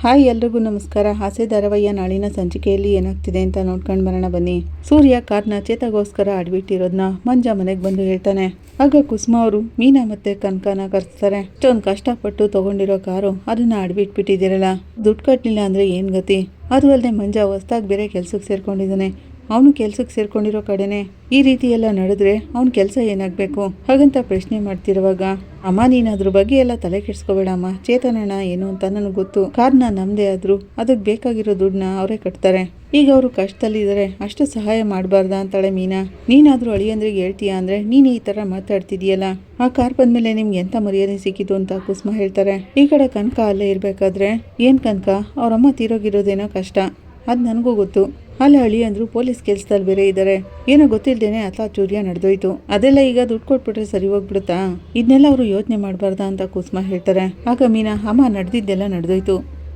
Hi ಎಲ್ರಿಗೂ ನಮಸ್ಕಾರ. ಆಸೆ ಧಾರಾವಾಹಿಯ ನಾಳಿನ ಸಂಚಿಕೆಯಲ್ಲಿ ಏನಾಗ್ತಿದೆ ಅಂತ ನೋಡ್ಕೊಂಡು ಬರೋಣ ಬನ್ನಿ. ಸೂರ್ಯ ಕಾರ್ನ ಚೇತಗೋಸ್ಕರ ಅಡ್ಬಿಟ್ಟಿರೋದನ್ನ ಮಂಜ ಮನೆಗೆ ಬಂದು ಹೇಳ್ತಾನೆ. ಆಗ ಕುಸುಮ ಅವರು ಮೀನಾ ಮತ್ತೆ ಕನಕನ ಕರೆಸ್ತಾರೆ. ಇಷ್ಟೊಂದು ಕಷ್ಟಪಟ್ಟು ತಗೊಂಡಿರೋ ಕಾರು ಅದನ್ನ ಅಡ್ಬಿಟ್ಬಿಟ್ಟಿದ್ದೀರಲ್ಲ, ದುಡ್ಡು ಕಟ್ಟಲಿಲ್ಲ ಅಂದ್ರೆ ಏನ್ ಗತಿ? ಅದು ಅಲ್ಲದೆ ಮಂಜ ಹೊಸ್ದಾಗಿ ಬೇರೆ ಕೆಲ್ಸಕ್ಕೆ ಸೇರ್ಕೊಂಡಿದ್ದಾನೆ. ಅವನು ಕೆಲ್ಸಕ್ಕೆ ಸೇರ್ಕೊಂಡಿರೋ ಕಡೆನೆ ಈ ರೀತಿ ಎಲ್ಲ ನಡೆದ್ರೆ ಅವ್ನ ಕೆಲಸ ಏನಾಗಬೇಕು ಹಾಗಂತ ಪ್ರಶ್ನೆ ಮಾಡ್ತಿರುವಾಗ, ಅಮ್ಮ ನೀನು ಅದ್ರ ಬಗ್ಗೆ ಎಲ್ಲ ತಲೆ ಕೆಡ್ಸ್ಕೋಬೇಡ ಅಮ್ಮ, ಚೇತನಣ್ಣ ಏನು ಅಂತ ನನಗೆ ಗೊತ್ತು. ಕಾರ್ನ ನಮ್ದೇ ಆದ್ರು ಅದಕ್ಕೆ ಬೇಕಾಗಿರೋ ದುಡ್ಡನ್ನ ಅವರೇ ಕಟ್ತಾರೆ. ಈಗ ಅವರು ಕಷ್ಟದಲ್ಲಿದ್ದಾರೆ, ಅಷ್ಟು ಸಹಾಯ ಮಾಡಬಾರ್ದ ಅಂತಾಳೆ ಮೀನಾ. ನೀನಾದ್ರೂ ಅಳಿಯಂದ್ರಿಗೆ ಹೇಳ್ತೀಯಾ ಅಂದ್ರೆ ನೀನು ಈ ತರ ಮಾತಾಡ್ತಿದೀಯಲ್ಲ, ಆ ಕಾರ್ ಬಂದ್ಮೇಲೆ ನಿಮ್ಗೆ ಎಂತ ಮರ್ಯಾದೆ ಸಿಕ್ಕಿತು ಅಂತ ಕುಸುಮ ಹೇಳ್ತಾರೆ. ಈ ಕಡೆ ಕನಕ ಅಲ್ಲೇ ಇರ್ಬೇಕಾದ್ರೆ, ಏನ್ ಕನಕ ಅವ್ರಮ್ಮ ತೀರೋಗಿರೋದೇನೋ ಕಷ್ಟ, ಅದು ನನಗೂ ಗೊತ್ತು. ಅಲ್ಲಿ ಅಳಿಯಂದ್ರು ಪೊಲೀಸ್ ಕೆಲ್ಸದಲ್ಲಿ ಬೇರೆ ಇದ್ದಾರೆ, ಏನೋ ಗೊತ್ತಿಲ್ದೇನೆ ಚೂರ್ಯ ನಡೆದೋಯ್ತು. ಅದೆಲ್ಲ ಈಗ ದುಡ್ಡು ಕೊಟ್ಬಿಟ್ರೆ ಸರಿ ಹೋಗ್ಬಿಡುತ್ತಾ? ಇದನ್ನೆಲ್ಲ ಅವರು ಯೋಚನೆ ಮಾಡಬಾರ್ದ ಅಂತ ಕುಸುಮ ಹೇಳ್ತಾರೆ. ಆಗ ಮೀನಾ, ಅಮ್ಮ ನಡೆದಿದ್ದೆಲ್ಲ ನಡೆದೋಯ್ತು,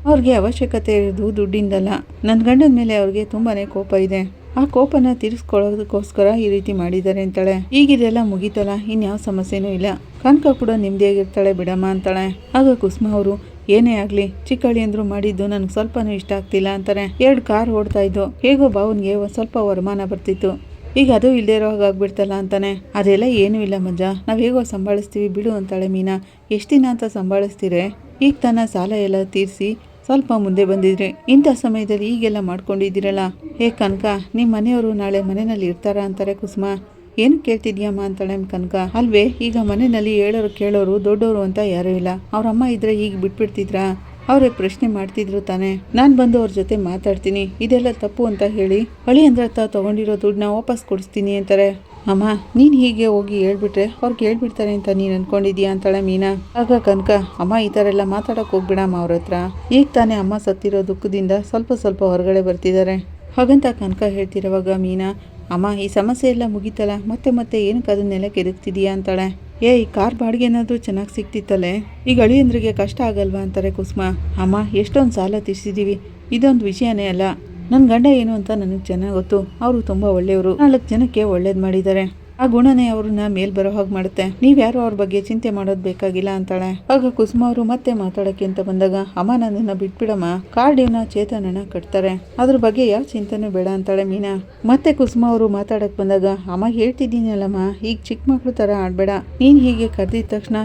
ಅವ್ರಿಗೆ ಅವಶ್ಯಕತೆ ಇರೋದು ದುಡ್ಡಿಂದಲ್ಲ, ನನ್ನ ಗಂಡನ ಮೇಲೆ ಅವ್ರಿಗೆ ತುಂಬಾನೇ ಕೋಪ ಇದೆ. ಆ ಕೋಪನ ತೀರಿಸ್ಕೊಳ್ಳೋದಕ್ಕೋಸ್ಕರ ಈ ರೀತಿ ಮಾಡಿದ್ದಾರೆ ಅಂತಾಳೆ. ಈಗಿದೆಲ್ಲ ಮುಗೀತಲ್ಲ, ಇನ್ಯಾವ ಸಮಸ್ಯೆನೂ ಇಲ್ಲ, ಕನಕ ಕೂಡ ನೆಮ್ಮದಿಯಾಗಿರ್ತಾಳೆ ಬಿಡಮ್ಮ ಅಂತಾಳೆ. ಆಗ ಕುಸುಮ ಅವರು, ಏನೇ ಆಗ್ಲಿ ಚಿಕ್ಕಳಿ ಅಂದ್ರು ಮಾಡಿದ್ದು ನನಗೆ ಸ್ವಲ್ಪನೂ ಇಷ್ಟ ಆಗ್ತಿಲ್ಲ ಅಂತಾರೆ. 2 ಕಾರ್ ಓಡ್ತಾ ಇದ್ದು, ಹೇಗೋ ಬಾವನ್ಗೆ ಒಂದ್ ಸ್ವಲ್ಪ ವರಮಾನ ಬರ್ತಿತ್ತು, ಈಗ ಅದು ಇಲ್ಲದೆ ಇರೋ ಹಾಗಾಗ್ಬಿಡ್ತಲ್ಲ ಅಂತಾನೆ. ಅದೆಲ್ಲ ಏನೂ ಇಲ್ಲ ಮಂಜ, ನಾವ್ ಹೇಗೋ ಸಂಭಾಳಿಸ್ತೀವಿ ಬಿಡು ಅಂತಾಳೆ ಮೀನಾ. ಎಷ್ಟು ದಿನ ಅಂತ ಸಂಭಾಳಿಸ್ತೀರೆ? ಈಗ ತನ್ನ ಸಾಲ ಎಲ್ಲ ತೀರಿಸಿ ಸ್ವಲ್ಪ ಮುಂದೆ ಬಂದಿದ್ರೆ, ಇಂಥ ಸಮಯದಲ್ಲಿ ಈಗೆಲ್ಲ ಮಾಡ್ಕೊಂಡಿದ್ದೀರಲ್ಲ. ಹೇ ಕನಕ, ನಿಮ್ಮ ಮನೆಯವರು ನಾಳೆ ಮನೆಯಲ್ಲಿ ಇರ್ತಾರ ಅಂತಾರೆ ಕುಸುಮ. ಏನು ಕೇಳ್ತಿದ್ಯಮ್ಮ ಅಂತಾಳೆ ಕನಕ. ಅಲ್ವೇ, ಈಗ ಮನೆಯಲ್ಲಿ ಹೇಳೋರು ಕೇಳೋರು ದೊಡ್ಡೋರು ಅಂತ ಯಾರೂ ಇಲ್ಲ, ಅವ್ರಮ್ಮ ಇದ್ರೆ ಈಗ ಬಿಟ್ಬಿಡ್ತಿದ್ರಾ? ಅವ್ರೆ ಪ್ರಶ್ನೆ ಮಾಡ್ತಿದ್ರು ತಾನೆ, ನಾನು ಬಂದು ಅವ್ರ ಜೊತೆ ಮಾತಾಡ್ತೀನಿ, ಇದೆಲ್ಲ ತಪ್ಪು ಅಂತ ಹೇಳಿ ಬಳಿ ಅಂದ್ರೆ ತಗೊಂಡಿರೋ ದುಡ್ಡನ್ನ ವಾಪಸ್ ಕೊಡಿಸ್ತೀನಿ ಅಂತಾರೆ. ಅಮ್ಮ ನೀನು ಹೀಗೆ ಹೋಗಿ ಹೇಳ್ಬಿಟ್ರೆ ಅವ್ರಿಗೆ ಹೇಳ್ಬಿಡ್ತಾರೆ ಅಂತ ನೀನು ಅನ್ಕೊಂಡಿದ್ಯಾ ಅಂತಾಳೆ ಮೀನಾ. ಆಗ ಕನಕ, ಅಮ್ಮ ಈ ಥರ ಎಲ್ಲ ಮಾತಾಡೋಕೆ ಹೋಗ್ಬಿಡಮ್ಮ ಅವ್ರ ಹತ್ರ, ಈಗ ತಾನೇ ಅಮ್ಮ ಸತ್ತಿರೋ ದುಃಖದಿಂದ ಸ್ವಲ್ಪ ಹೊರಗಡೆ ಬರ್ತಿದ್ದಾರೆ ಹಾಗಂತ ಕನಕ ಹೇಳ್ತಿರೋವಾಗ ಮೀನಾ, ಅಮ್ಮ ಈ ಸಮಸ್ಯೆ ಎಲ್ಲ ಮುಗೀತಲ್ಲ, ಮತ್ತೆ ಏನಕ್ಕೆ ಅದನ್ನೆಲ್ಲ ಕೆದಕ್ತಿದೀಯಾ ಅಂತಾಳೆ. ಈ ಕಾರ್ ಬಾಡಿಗೆ ಏನಾದರೂ ಚೆನ್ನಾಗಿ ಸಿಕ್ತಿತ್ತಲ್ಲೇ, ಈಗ ಅಳಿಯಂದ್ರಿಗೆ ಕಷ್ಟ ಆಗಲ್ವಾ ಅಂತಾರೆ ಕುಸುಮ. ಅಮ್ಮ ಎಷ್ಟೊಂದು ಸಾಲ ತೀರಿಸಿದೀವಿ, ಇದೊಂದು ವಿಷಯನೇ ಅಲ್ಲ, ನನ್ನ ಗಂಡ ಏನು ಅಂತ ನನಗೆ ಚೆನ್ನಾಗಿ ಗೊತ್ತು. ಅವರು ತುಂಬ ಒಳ್ಳೆಯವರು, 4 ಜನಕ್ಕೆ ಒಳ್ಳೇದು ಮಾಡಿದ್ದಾರೆ, ಆ ಗುಣನೇ ಅವ್ರನ್ನ ಮೇಲ್ ಬರೋ ಹಾಗೆ ಮಾಡುತ್ತೆ, ನೀವ್ಯಾರು ಅವ್ರ ಬಗ್ಗೆ ಚಿಂತೆ ಮಾಡೋದು ಬೇಕಾಗಿಲ್ಲ ಅಂತಾಳೆ. ಆಗ ಕುಸುಮ ಅವರು ಮತ್ತೆ ಮಾತಾಡೋಕ್ಕೆ ಅಂತ ಬಂದಾಗ, ಅಮ್ಮ ನನ್ನನ್ನು ಬಿಟ್ಬಿಡಮ್ಮ, ಕಾರ್ ಡ್ಯೂನ ಚೇತನಣ್ಣ ಕಟ್ತಾರೆ, ಅದ್ರ ಬಗ್ಗೆ ಯಾವ ಚಿಂತೆನೂ ಬೇಡ ಅಂತಾಳೆ ಮೀನಾ. ಮತ್ತೆ ಕುಸುಮ ಅವರು ಮಾತಾಡಕ್ ಬಂದಾಗ, ಅಮ್ಮ ಹೇಳ್ತಿದ್ದೀನಲ್ಲಮ್ಮ, ಈಗ ಚಿಕ್ಕ ಮಕ್ಳು ಥರ ಆಡಬೇಡ, ನೀನು ಹೀಗೆ ಕರೆದಿದ ತಕ್ಷಣ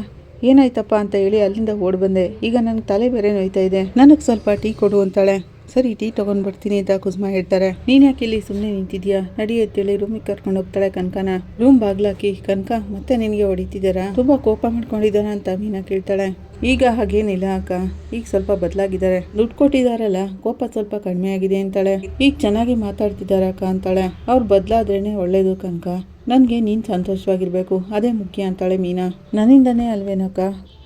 ಏನಾಯ್ತಪ್ಪ ಅಂತ ಹೇಳಿ ಅಲ್ಲಿಂದ ಓಡ್ ಬಂದೆ, ಈಗ ನನಗೆ ತಲೆ ಬೇರೆ ನೋಯ್ತಾ ಇದೆ, ನನಗೆ ಸ್ವಲ್ಪ ಟೀ ಕೊಡು ಅಂತಾಳೆ. ಸರಿ ಟೀ ತಗೊಂಡ್ ಬರ್ತೀನಿ ಅಂತ ಕುಸುಮ ಹೇಳ್ತಾರೆ. ನೀನ್ ಯಾಕೆ ಇಲ್ಲಿ ಸುಮ್ಮನೆ ನಿಂತಿದ್ಯಾ, ನಡಿ ಅಂತೇಳಿ ರೂಮಿಗೆ ಕರ್ಕೊಂಡು ಹೋಗ್ತಾಳೆ ಕನಕನ. ರೂಮ್ ಬಾಗ್ಲಾಕಿ, ಕನಕ ಮತ್ತೆ ನಿನ್ಗೆ ಹೊಡಿತಿದ್ದಾರಾ, ತುಂಬಾ ಕೋಪ ಮಾಡ್ಕೊಂಡಿದ್ದಾರ ಅಂತ ಮೀನಾ ಕೇಳ್ತಾಳೆ. ಈಗ ಹಾಗೇನಿಲ್ಲ ಅಕ್ಕ, ಈಗ ಸ್ವಲ್ಪ ಬದಲಾಗಿದ್ದಾರೆ, ದುಡ್ಡು ಕೊಟ್ಟಿದಾರಲ್ಲ, ಕೋಪ ಸ್ವಲ್ಪ ಕಡಿಮೆ ಆಗಿದೆ ಅಂತಾಳೆ. ಈಗ ಚೆನ್ನಾಗಿ ಮಾತಾಡ್ತಿದಾರ ಅಕ್ಕ ಅಂತಾಳೆ. ಅವ್ರು ಬದಲಾದ್ರೇನೆ ಒಳ್ಳೇದು ಕನಕ, ನನ್ಗೆ ನೀನ್ ಸಂತೋಷವಾಗಿರ್ಬೇಕು, ಅದೇ ಮುಖ್ಯ ಅಂತಾಳೆ ಮೀನಾ. ನನ್ನಿಂದನೇ ಅಲ್ವೇನಕ್ಕ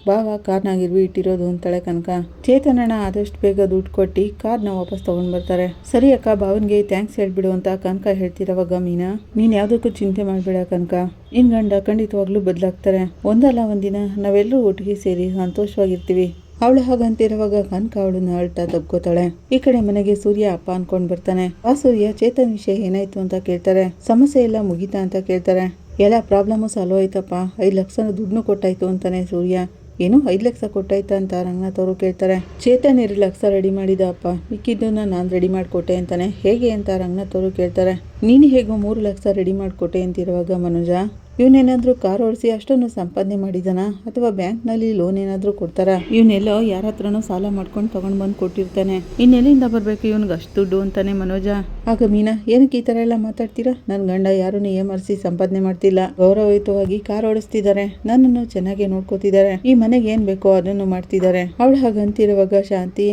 ಬಾವ ಕಾರ್ನಾಗಿರ್ವಿ ಇಟ್ಟಿರೋದು ಅಂತಾಳೆ ಕನಕ. ಚೇತನಣ್ಣ ಆದಷ್ಟು ಬೇಗ ದುಡ್ಡು ಕೊಟ್ಟು ಕಾರ್ನ ವಾಪಸ್ ತಗೊಂಡ್ ಬರ್ತಾರೆ. ಸರಿ ಅಕ್ಕ, ಬಾವನ್ಗೆ ಥ್ಯಾಂಕ್ಸ್ ಹೇಳ್ಬಿಡು ಅಂತ ಕನಕ ಹೇಳ್ತಿರೋವಾಗ ಮೀನಾ, ನೀನ್ ಯಾವ್ದಕ್ಕೂ ಚಿಂತೆ ಮಾಡ್ಬೇಡ ಕನಕ, ನಿನ್ ಗಂಡ ಖಂಡಿತವಾಗ್ಲೂ ಬದಲಾಗ್ತಾರೆ, ಒಂದಲ್ಲ ಒಂದಿನ ನಾವೆಲ್ಲರೂ ಒಟ್ಟಿಗೆ ಸೇರಿ ಸಂತೋಷವಾಗಿರ್ತೀವಿ. ಅವಳು ಹಾಗಂತಿರುವಾಗ ಕನಕ ಅವಳನ್ನ ಅಳ್ತಾ ತಬ್ಕೋತಾಳೆ. ಈ ಕಡೆ ಮನೆಗೆ ಸೂರ್ಯ ಅಪ್ಪ ಅನ್ಕೊಂಡ್ ಬರ್ತಾನೆ. ಆ ಸೂರ್ಯ ಚೇತನ್ ವಿಷಯ ಏನಾಯ್ತು ಅಂತ ಕೇಳ್ತಾರೆ. ಸಮಸ್ಯೆ ಎಲ್ಲ ಮುಗೀತಾ ಅಂತ ಕೇಳ್ತಾರೆ. ಎಲ್ಲ ಪ್ರಾಬ್ಲಮ್ಮು ಸಾಲ್ವ್ ಆಯ್ತಪ್ಪ, 5 ಲಕ್ಷ ದುಡ್ಡು ಕೊಟ್ಟಾಯ್ತು ಅಂತಾನೆ ಸೂರ್ಯ. ಏನು 5 ಲಕ್ಷ ಕೊಟ್ಟಾಯ್ತಾ ಅಂತ ರಂಗನಾಥ್ ಅವರು ಕೇಳ್ತಾರೆ. ಚೇತನ್ 2 ಲಕ್ಷ ರೆಡಿ ಮಾಡಿದ ಅಪ್ಪ, ಮಿಕ್ಕಿದ್ದನ್ನ ನಾನು ರೆಡಿ ಮಾಡಿಕೊಟ್ಟೆ ಅಂತಾನೆ. ಹೇಗೆ ಅಂತ ರಂಗನಾಥ್ ಅವರು ಕೇಳ್ತಾರೆ. ನೀನು ಹೇಗೋ 3 ಲಕ್ಷ ರೆಡಿ ಮಾಡಿಕೊಟ್ಟೆ ಅಂತಿರುವಾಗ ಮನೋಜ, ಇವನೇನಾದ್ರೂ ಕಾರ್ ಓಡಿಸಿ ಅಷ್ಟೊಂದು ಸಂಪಾದನೆ ಮಾಡಿದಾನ ಅಥವಾ ಬ್ಯಾಂಕ್ನಲ್ಲಿ ಲೋನ್ ಏನಾದ್ರೂ ಕೊಡ್ತಾರ? ಇವನೆಲ್ಲೋ ಯಾರ ಹತ್ರನೋ ಸಾಲ ಮಾಡ್ಕೊಂಡು ತಗೊಂಡ್ ಬಂದು ಕೊಟ್ಟಿರ್ತಾನೆ, ಇನ್ನೆಲ್ಲಿಂದ ಬರ್ಬೇಕು ಇವನ್ಗೆ ಅಷ್ಟು ದುಡ್ಡು ಅಂತಾನೆ ಮನೋಜ. ಆಗ ಮೀನಾ, ಏನಕ್ಕೆ ಈ ತರ ಎಲ್ಲ ಮಾತಾಡ್ತೀರಾ, ನನ್ನ ಗಂಡ ಯಾರನ್ನು ಏಮರ್ಸಿ ಸಂಪಾದನೆ ಮಾಡ್ತಿಲ್ಲ, ಗೌರವಯುತವಾಗಿ ಕಾರ್ ಓಡಿಸ್ತಿದ್ದಾರೆ, ನನ್ನನ್ನು ಚೆನ್ನಾಗಿ ನೋಡ್ಕೋತಿದ್ದಾರೆ, ಈ ಮನೆಗೆ ಏನ್ ಬೇಕೋ ಅದನ್ನು ಮಾಡ್ತಿದ್ದಾರೆ. ಅವಳು ಹಾಗಂತಿರುವಾಗ ಶಾಂತಿ,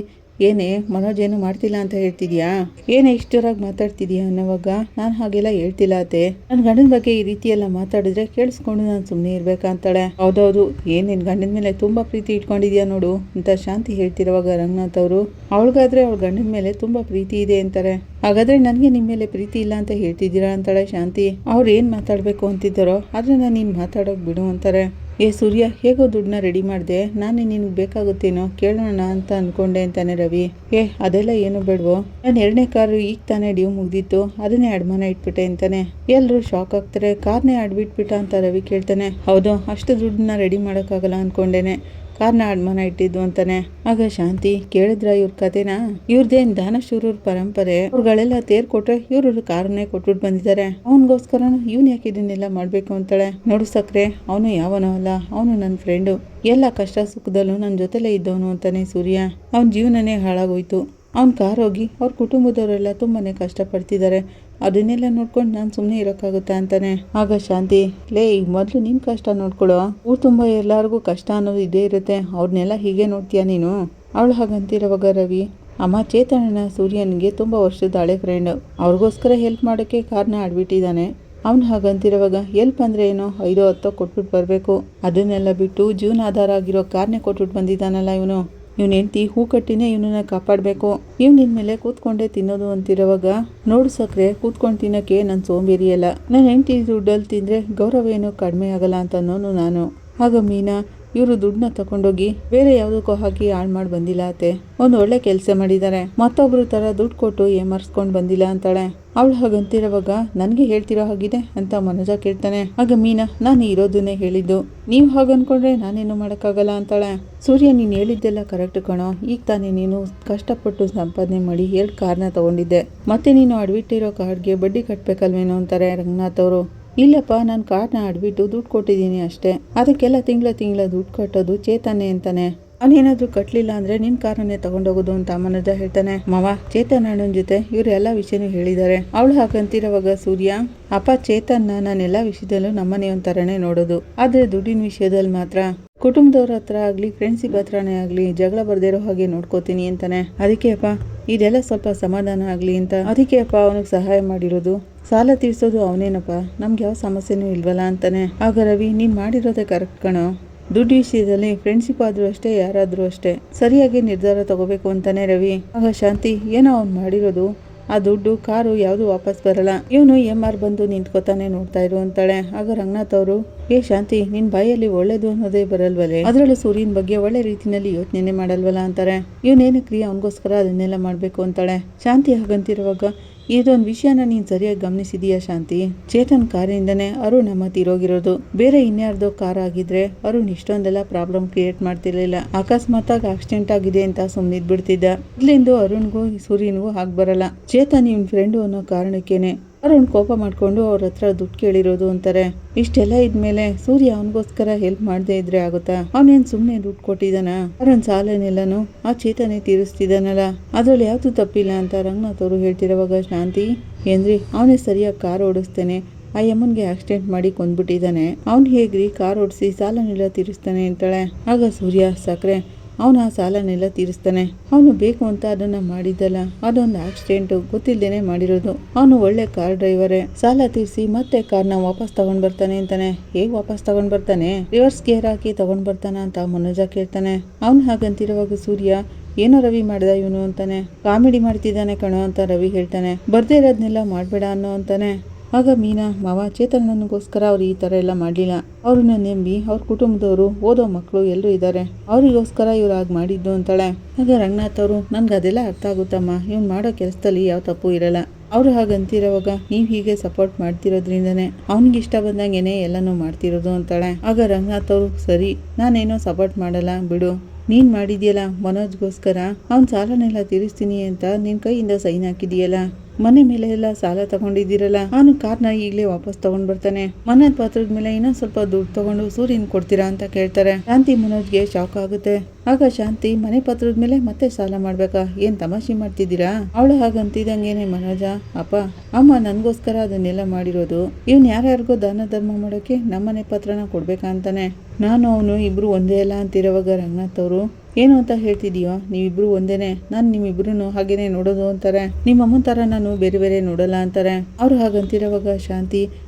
ಏನೇ ಮನೋಜ್ ಏನು ಮಾಡ್ತಿಲ್ಲ ಅಂತ ಹೇಳ್ತಿದ್ಯಾ, ಏನೇ ಇಷ್ಟರಾಗಿ ಮಾತಾಡ್ತಿದ್ಯಾ ಅನ್ನೋವಾಗ, ನಾನು ಹಾಗೆಲ್ಲ ಹೇಳ್ತಿಲ್ಲ ಅತ್ತೆ, ನನ್ನ ಗಂಡನ ಬಗ್ಗೆ ಈ ರೀತಿ ಎಲ್ಲ ಮಾತಾಡಿದ್ರೆ ಕೇಳಿಸ್ಕೊಂಡು ನಾನು ಸುಮ್ಮನೆ ಇರ್ಬೇಕಂತಾಳೆ. ಹೌದೌದು, ಏನ್ ನಿನ್ ಗಂಡನ ಮೇಲೆ ತುಂಬಾ ಪ್ರೀತಿ ಇಟ್ಕೊಂಡಿದ್ಯಾ ನೋಡು ಅಂತ ಶಾಂತಿ ಹೇಳ್ತಿರುವಾಗ ರಂಗನಾಥ್ ಅವರು, ಅವಳಿಗಾದ್ರೆ ಅವಳ ಗಂಡನ ಮೇಲೆ ತುಂಬಾ ಪ್ರೀತಿ ಇದೆ ಅಂತಾರೆ, ಹಾಗಾದ್ರೆ ನನಗೆ ನಿಮ್ಮ ಮೇಲೆ ಪ್ರೀತಿ ಇಲ್ಲ ಅಂತ ಹೇಳ್ತಿದ್ದೀರಾ ಅಂತಾಳೆ ಶಾಂತಿ. ಅವ್ರು ಏನ್ ಮಾತಾಡ್ಬೇಕು ಅಂತಿದ್ದಾರೋ ಅದನ್ನ ನೀನ್ ಮಾತಾಡೋಕ್ ಬಿಡು ಅಂತಾರೆ. ಸೂರ್ಯ, ಹೇಗೋ ದುಡ್ಡನ್ನ ರೆಡಿ ಮಾಡಿದೆ, ನಾನೇ ನಿನ್ಗೆ ಬೇಕಾಗುತ್ತೇನೋ ಕೇಳೋಣ ಅಂತ ಅನ್ಕೊಂಡೆ ಅಂತಾನೆ ರವಿ. ಅದೆಲ್ಲ ಏನು ಬೇಡವೋ, ನಾನು 2ನೇ ಕಾರು ಈಗ ತಾನೇ ಡ್ಯೂ ಮುಗ್ದಿತ್ತು, ಅದನ್ನೇ ಅಡಮಾನ ಇಟ್ಬಿಟ್ಟೆ ಅಂತಾನೆ. ಎಲ್ಲರೂ ಶಾಕ್ ಆಗ್ತಾರೆ. ಕಾರ್ನೇ ಅಡ್ಬಿಟ್ಬಿಟ್ಟ ಅಂತ ರವಿ ಕೇಳ್ತಾನೆ. ಹೌದು, ಅಷ್ಟು ದುಡ್ಡನ್ನ ರೆಡಿ ಮಾಡೋಕ್ಕಾಗಲ್ಲ ಅನ್ಕೊಂಡೇನೆ, ಕಾರ್ನ ಅಡ್ಮಾನ ಇಟ್ಟಿದ್ದು ಅಂತಾನೆ. ಆಗ ಶಾಂತಿ ಕೇಳಿದ್ರ ಇವ್ರ ಕತೆನಾ, ಇವ್ರದೇನ್ ದಾನಶೂರರ ಪರಂಪರೆ, ಅವ್ರುಗಳೆಲ್ಲ ತೇರ್ ಕೊಟ್ರೆ ಇವ್ರು ಕಾರನ್ನೇ ಕೊಟ್ಬಿಟ್ಟು ಬಂದಿದ್ದಾರೆ, ಅವನಿಗೋಸ್ಕರ ಇವ್ನ್ ಯಾಕೆ ಇದನ್ನೆಲ್ಲ ಮಾಡ್ಬೇಕು ಅಂತಾಳೆ. ನೋಡು ಸಕ್ರೆ, ಅವನು ಯಾವನೋ ಅಲ್ಲ, ಅವನು ನನ್ನ ಫ್ರೆಂಡು, ಎಲ್ಲ ಕಷ್ಟ ಸುಖದಲ್ಲೂ ನನ್ನ ಜೊತೆಲೇ ಇದ್ದವನು ಅಂತಾನೆ ಸೂರ್ಯ. ಅವನ ಜೀವನನೇ ಹಾಳಾಗೋಯ್ತು, ಅವ್ನ ಕಾರ್ ಹೋಗಿ ಅವ್ರ ಕುಟುಂಬದವರೆಲ್ಲ ತುಂಬಾನೇ ಕಷ್ಟಪಡ್ತಿದ್ದಾರೆ, ಅದನ್ನೆಲ್ಲ ನೋಡ್ಕೊಂಡು ನಾನು ಸುಮ್ಮನೆ ಇರೋಕ್ಕಾಗುತ್ತಾ ಅಂತಾನೆ. ಆಗ ಶಾಂತಿ, ಲೇ ಈಗ ಮೊದಲು ನಿನ್ನ ಕಷ್ಟ ನೋಡ್ಕೊಳೋ, ಊರು ತುಂಬ ಎಲ್ಲರಿಗೂ ಕಷ್ಟ ಅನ್ನೋದು ಇದೇ ಇರುತ್ತೆ, ಅವ್ರನ್ನೆಲ್ಲ ಹೀಗೆ ನೋಡ್ತೀಯ ನೀನು. ಅವಳು ಹಾಗಂತಿರೋವಾಗ ರವಿ, ಅಮ್ಮ ಚೇತನನ ಸೂರ್ಯನಿಗೆ ತುಂಬ ವರ್ಷದ ಹಳೆ ಫ್ರೆಂಡ್, ಅವ್ರಿಗೋಸ್ಕರ ಹೆಲ್ಪ್ ಮಾಡೋಕ್ಕೆ ಕಾರ್ನ ಆಡ್ಬಿಟ್ಟಿದ್ದಾನೆ. ಅವ್ನು ಹಾಗಂತಿರೋವಾಗ ಹೆಲ್ಪ್ ಅಂದರೆ ಏನೋ 5-10 ಕೊಟ್ಬಿಟ್ಟು ಬರಬೇಕು, ಅದನ್ನೆಲ್ಲ ಬಿಟ್ಟು ಜೀವನ ಆಧಾರ ಆಗಿರೋ ಕಾರ್ನೇ ಕೊಟ್ಬಿಟ್ಟು ಬಂದಿದ್ದಾನಲ್ಲ ಇವನು. ಇವ್ನ ಹೆಂಡ್ತಿ ಹೂ ಕಟ್ಟಿನೇ ಇವನನ್ನ ಕಾಪಾಡಬೇಕು, ನಿನ್ನ ಮೇಲೆ ಕೂತ್ಕೊಂಡೇ ತಿನ್ನೋದು ಅಂತಿರೋವಾಗ, ನೋಡು ಸಕ್ರೆ, ಕೂತ್ಕೊಂಡು ತಿನ್ನೋಕ್ಕೆ ನನ್ನ ಸೋಂಬೇರಿಯಲ್ಲ, ನನ್ನ ಹೆಂಡ್ತಿ ದುಡ್ಡಲ್ಲಿ ತಿಂದರೆ ಗೌರವ ಏನೋ ಕಡಿಮೆ ಆಗಲ್ಲ ಅಂತ ಅನ್ನೋನು ನಾನು. ಆಗ ಮೀನಾ, ಇವರು ದುಡ್ಡನ್ನ ತಗೊಂಡೋಗಿ ಬೇರೆ ಯಾವುದಕ್ಕೋ ಹಾಕಿ ಹಾಳು ಮಾಡಿ ಬಂದಿಲ್ಲ ಅತ್ತೆ, ಒಂದು ಒಳ್ಳೆ ಕೆಲಸ ಮಾಡಿದ್ದಾರೆ, ಮತ್ತೊಬ್ರು ಥರ ದುಡ್ಡು ಕೊಟ್ಟು ಏಮರ್ಸ್ಕೊಂಡು ಬಂದಿಲ್ಲ ಅಂತಾಳೆ. ಅವಳು ಹಾಗಂತಿರೋವಾಗ ನನಗೆ ಹೇಳ್ತಿರೋ ಹಾಗಿದೆ ಅಂತ ಮನೋಜ ಕೇಳ್ತಾನೆ. ಆಗ ಮೀನಾ, ನಾನು ಇರೋದನ್ನೇ ಹೇಳಿದ್ದು, ನೀವು ಹಾಗನ್ಕೊಂಡ್ರೆ ನಾನೇನು ಮಾಡೋಕ್ಕಾಗಲ್ಲ ಅಂತಾಳೆ. ಸೂರ್ಯ, ನೀನು ಹೇಳಿದ್ದೆಲ್ಲ ಕರೆಕ್ಟ್ ಕಣೋ, ಈಗ ತಾನೇ ನೀನು ಕಷ್ಟಪಟ್ಟು ಸಂಪಾದನೆ ಮಾಡಿ 2 ಕಾರ್ನ ತಗೊಂಡಿದ್ದೆ, ಮತ್ತೆ ನೀನು ಅಡ್ಬಿಟ್ಟಿರೋ ಕಾರ್ಡ್ಗೆ ಬಡ್ಡಿ ಕಟ್ಟಬೇಕಲ್ವೇನೋ ಅಂತಾರೆ ರಂಗನಾಥ್ ಅವರು. ಇಲ್ಲಪ್ಪ, ನಾನು ಕಾರ್ನ ಆಡ್ಬಿಟ್ಟು ದುಡ್ಡು ಕೊಟ್ಟಿದ್ದೀನಿ ಅಷ್ಟೇ, ಅದಕ್ಕೆಲ್ಲ ತಿಂಗಳ ದುಡ್ಡು ಕಟ್ಟೋದು ಚೇತನೆ ಅಂತಾನೆ, ಅವನೇನಾದ್ರೂ ಕಟ್ಟಲಿಲ್ಲ ಅಂದರೆ ನಿನ್ನ ಕಾರನ್ನೇ ತಗೊಂಡೋಗೋದು ಅಂತ ಮನೋಜ ಹೇಳ್ತಾನೆ. ಮಾವ, ಚೇತನ್ ಅಣ್ಣನ ಜೊತೆ ಇವ್ರು ಎಲ್ಲ ವಿಷಯನೂ ಹೇಳಿದ್ದಾರೆ. ಅವಳು ಹಾಗಂತಿರೋವಾಗ ಸೂರ್ಯ, ಅಪ್ಪ ಚೇತನ್ನ ನಾನೆಲ್ಲ ವಿಷಯದಲ್ಲೂ ನಮ್ಮನೆಯವನ ಥರನೇ ನೋಡೋದು, ಆದರೆ ದುಡ್ಡಿನ ವಿಷಯದಲ್ಲಿ ಮಾತ್ರ ಕುಟುಂಬದವ್ರ ಹತ್ರ ಆಗಲಿ ಫ್ರೆಂಡ್ಸಿಪ್ ಹತ್ರನೇ ಆಗಲಿ ಜಗಳ ಬರ್ದಿರೋ ಹಾಗೆ ನೋಡ್ಕೋತೀನಿ ಅಂತಾನೆ. ಅದಕ್ಕೆ ಅಪ್ಪ ಇದೆಲ್ಲ ಸ್ವಲ್ಪ ಸಮಾಧಾನ ಆಗಲಿ ಅಂತ, ಅದಕ್ಕೆ ಅಪ್ಪ ಅವನಿಗೆ ಸಹಾಯ ಮಾಡಿರೋದು, ಸಾಲ ತೀರ್ಸೋದು ಅವನೇನಪ್ಪ, ನಮ್ಗೆ ಯಾವ ಸಮಸ್ಯೆನೂ ಇಲ್ವಲ್ಲ ಅಂತಾನೆ. ಆಗ ರವಿ, ನೀನು ಮಾಡಿರೋದೇ ಕರೆಕ್ಟ್ ಕಣೋ, ದುಡ್ಡು ವಿಷಯದಲ್ಲಿ ಫ್ರೆಂಡ್ಶಿಪ್ ಆದರೂ ಅಷ್ಟೇ ಯಾರಾದರೂ ಅಷ್ಟೇ ಸರಿಯಾಗಿ ನಿರ್ಧಾರ ತಗೋಬೇಕು ಅಂತಾನೆ ರವಿ. ಆಗ ಶಾಂತಿ, ಏನೋ ಅವ್ನು ಮಾಡಿರೋದು, ಆ ದುಡ್ಡು ಕಾರು ಯಾವುದು ವಾಪಸ್ ಬರಲ್ಲ, ಇವನು MR ಬಂದು ನಿಂತ್ಕೋತಾನೆ ನೋಡ್ತಾ ಇರು ಅಂತಾಳೆ. ಆಗ ರಂಗನಾಥ್ ಅವರು, ಏ ಶಾಂತಿ, ನಿನ್ ಬಾಯಲ್ಲಿ ಒಳ್ಳೇದು ಅನ್ನೋದೇ ಬರಲ್ವಲ್ಲೇ, ಅದರಲ್ಲೂ ಸೂರ್ಯನ ಬಗ್ಗೆ ಒಳ್ಳೆ ರೀತಿಯಲ್ಲಿ ಯೋಚನೆ ಮಾಡಲ್ವಲ್ಲ ಅಂತಾರೆ. ಇವನೇನಕ್ರಿ ಅವನಿಗೋಸ್ಕರ ಅದನ್ನೆಲ್ಲ ಮಾಡಬೇಕು ಅಂತಾಳೆ. ಶಾಂತಿ ಹಾಗಂತಿರುವಾಗ, ಇದೊಂದು ವಿಷಯನ ನೀನು ಸರಿಯಾಗಿ ಗಮನಿಸಿದೀಯಾ ಶಾಂತಿ, ಚೇತನ್ ಕಾರಿಂದನೇ ಅರುಣ್ ಅಮ್ಮ ತೀರೋಗಿರೋದು, ಬೇರೆ ಇನ್ಯಾರ್ದೋ ಕಾರ್ ಆಗಿದ್ರೆ ಅರುಣ್ ಇಷ್ಟೊಂದೆಲ್ಲ ಪ್ರಾಬ್ಲಮ್ ಕ್ರಿಯೇಟ್ ಮಾಡ್ತಿರ್ಲಿಲ್ಲ, ಅಕಸ್ಮಾತ್ ಆಕ್ಸಿಡೆಂಟ್ ಆಗಿದೆ ಅಂತ ಸುಮ್ಮನಿದ್ಬಿಡ್ತಿದ್ದ. ಇಲ್ಲಿಂದು ಅರುಣ್ಗೂ ಸೂರ್ಯನಿಗೂ ಹಾಗೆ ಬರಲ್ಲ, ಚೇತನ್ ಇವನ್ ಫ್ರೆಂಡು ಅನ್ನೋ ಕಾರಣಕ್ಕೇನೆ ಅರುಣ್ ಕೋಪ ಮಾಡ್ಕೊಂಡು ಅವ್ರ ಹತ್ರ ದುಡ್ಡು ಕೇಳಿರೋದು ಅಂತಾರೆ. ಇಷ್ಟೆಲ್ಲ ಇದ್ಮೇಲೆ ಸೂರ್ಯ ಅವನಿಗೋಸ್ಕರ ಹೆಲ್ಪ್ ಮಾಡದೇ ಇದ್ರೆ ಆಗುತ್ತಾ, ಅವನೇನ್ ಸುಮ್ಮನೆ ದುಡ್ಡು ಕೊಟ್ಟಿದ್ದಾನ, ಅವನ ಸಾಲನೆಲ್ಲನೂ ಆ ಚೇತನೆ ತೀರಿಸ್ತಿದ್ದಾನಲ್ಲ, ಅದ್ರಲ್ಲಿ ಯಾವ್ದು ತಪ್ಪಿಲ್ಲ ಅಂತ ರಂಗನಾಥ್ ಅವರು ಹೇಳ್ತಿರೋವಾಗ ಶಾಂತಿ, ಏನ್ರಿ ಅವನೇ ಸರಿಯಾಗಿ ಕಾರ್ ಓಡಿಸ್ತೇನೆ, ಆ ಯಮ್ಮನ್ಗೆ ಆಕ್ಸಿಡೆಂಟ್ ಮಾಡಿ ಕೊಂದ್ಬಿಟ್ಟಿದ್ದಾನೆ, ಅವ್ನು ಹೇಗ್ರಿ ಕಾರ್ ಓಡಿಸಿ ಸಾಲನೆಲ್ಲ ತೀರಿಸ್ತಾನೆ ಅಂತಾಳೆ. ಆಗ ಸೂರ್ಯ, ಸಕ್ರೆ, ಅವನು ಆ ಸಾಲನೆಲ್ಲ ತೀರಿಸ್ತಾನೆ, ಅವನು ಬೇಕು ಅಂತ ಅದನ್ನ ಮಾಡಿದ್ದಲ್ಲ, ಅದೊಂದು ಆಕ್ಸಿಡೆಂಟು, ಗೊತ್ತಿಲ್ಲದೇನೆ ಮಾಡಿರೋದು, ಅವನು ಒಳ್ಳೆ ಕಾರ್ ಡ್ರೈವರೇ, ಸಾಲ ತೀರಿಸಿ ಮತ್ತೆ ಕಾರ್ನ ವಾಪಸ್ ತಗೊಂಡ್ ಬರ್ತಾನೆ ಅಂತಾನೆ. ಹೇಗ್ ವಾಪಸ್ ತಗೊಂಡ್ ಬರ್ತಾನೆ, ರಿವರ್ಸ್ ಗೇರ್ ಹಾಕಿ ತಗೊಂಡ್ ಬರ್ತಾನ ಅಂತ ಮನೋಜ ಕೇಳ್ತಾನೆ. ಅವ್ನು ಹಾಗಂತಿರುವಾಗ ಸೂರ್ಯ, ಏನೋ ರವಿ ಮಾಡ್ದ ಇವನು ಅಂತಾನೆ. ಕಾಮಿಡಿ ಮಾಡ್ತಿದ್ದಾನೆ ಕಣೋ ಅಂತ ರವಿ ಹೇಳ್ತಾನೆ. ಬರ್ದೇ ಇರೋದ್ನೆಲ್ಲ ಮಾಡ್ಬೇಡ ಅನ್ನೋ ಅಂತಾನೆ. ಆಗ ಮೀನಾ, ಮಾವ, ಚೇತನನಿಗೋಸ್ಕರ ಅವ್ರು ಈ ಥರ ಎಲ್ಲ ಮಾಡಲಿಲ್ಲ, ಅವ್ರನ್ನ ನೆಂಬಿ ಅವ್ರ ಕುಟುಂಬದವರು ಓದೋ ಮಕ್ಕಳು ಎಲ್ಲರೂ ಇದ್ದಾರೆ, ಅವರಿಗೋಸ್ಕರ ಇವ್ರು ಆಗ ಮಾಡಿದ್ದು ಅಂತಾಳೆ. ಆಗ ರಂಗನಾಥ್ ಅವರು, ನನ್ಗೆ ಅದೆಲ್ಲ ಅರ್ಥ ಆಗುತ್ತಮ್ಮ, ಇವ್ನು ಮಾಡೋ ಕೆಲಸದಲ್ಲಿ ಯಾವ ತಪ್ಪು ಇರಲ್ಲ, ಅವರು ಹಾಗಂತಿರೋವಾಗ ನೀವು ಹೀಗೆ ಸಪೋರ್ಟ್ ಮಾಡ್ತಿರೋದ್ರಿಂದನೇ ಅವ್ನಿಗೆ ಇಷ್ಟ ಬಂದಂಗೆನೆ ಎಲ್ಲನೂ ಮಾಡ್ತಿರೋದು ಅಂತಾಳೆ. ಆಗ ರಂಗನಾಥ್ ಅವರು, ಸರಿ, ನಾನೇನೋ ಸಪೋರ್ಟ್ ಮಾಡಲ್ಲ ಬಿಡು, ನೀನು ಮಾಡಿದ್ಯಲ್ಲ ಮನೋಜ್ಗೋಸ್ಕರ ಅವ್ನ ಸಾಲನೆಲ್ಲ ತೀರಿಸ್ತೀನಿ ಅಂತ ನಿನ್ನ ಕೈಯಿಂದ ಸೈನ್ ಹಾಕಿದೀಯಲ್ಲ, ಮನೆ ಮೇಲೆ ಎಲ್ಲ ಸಾಲ ತಗೊಂಡಿದ್ದೀರಲ್ಲ, ಅವನು ಕಾರ್ನ ಈಗಲೇ ವಾಪಸ್ ತಗೊಂಡ್ ಬರ್ತಾನೆ, ಮನೆ ಪಾತ್ರದ ಮೇಲೆ ಇನ್ನೊಂದ್ ಸ್ವಲ್ಪ ದುಡ್ಡು ತಗೊಂಡು ಸೂರ್ಯನ್ ಕೊಡ್ತೀರಾ ಅಂತ ಕೇಳ್ತಾರೆ. ಶಾಂತಿ ಮನೋಜ್ಗೆ ಶಾಕ್ ಆಗುತ್ತೆ. ಆಗ ಶಾಂತಿ, ಮನೆ ಪತ್ರದ ಮೇಲೆ ಮತ್ತೆ ಸಾಲ ಮಾಡ್ಬೇಕಾ, ಏನ್ ತಮಾಷೆ ಮಾಡ್ತಿದ್ದೀರಾ? ಅವಳು ಹಾಗಂತಿದಂಗೇನೆ ಮನೋಜ, ಅಪ್ಪ ಅಮ್ಮ ನನ್ಗೋಸ್ಕರ ಅದನ್ನೆಲ್ಲ ಮಾಡಿರೋದು, ಇವ್ನು ಯಾರ್ಯಾರಿಗೋ ದಾನ ಧರ್ಮ ಮಾಡೋಕೆ ನಮ್ಮನೆ ಪತ್ರನ ಕೊಡ್ಬೇಕಾ ಅಂತಾನೆ. ನಾನು ಅವನು ಇಬ್ರು ಒಂದೇ ಅಲ್ಲ ಅಂತಿರೋವಾಗ ರಂಗನಾಥ್ ಅವರು, ಏನು ಅಂತ ಹೇಳ್ತಿದೀಯೋ, ನೀವಿಬ್ರು ಒಂದೇನೆ, ನಾನು ನಿಮ್ಮಿಬ್ರು ಹಾಗೇನೆ ನೋಡೋದು ಅಂತಾರೆ. ನಿಮ್ಮಮ್ಮನ ಥರ ನಾನು ಬೇರೆ ಬೇರೆ ನೋಡಲ್ಲ ಅಂತಾರೆ. ಅವ್ರು ಹಾಗಂತಿರೋವಾಗ ಶಾಂತಿ,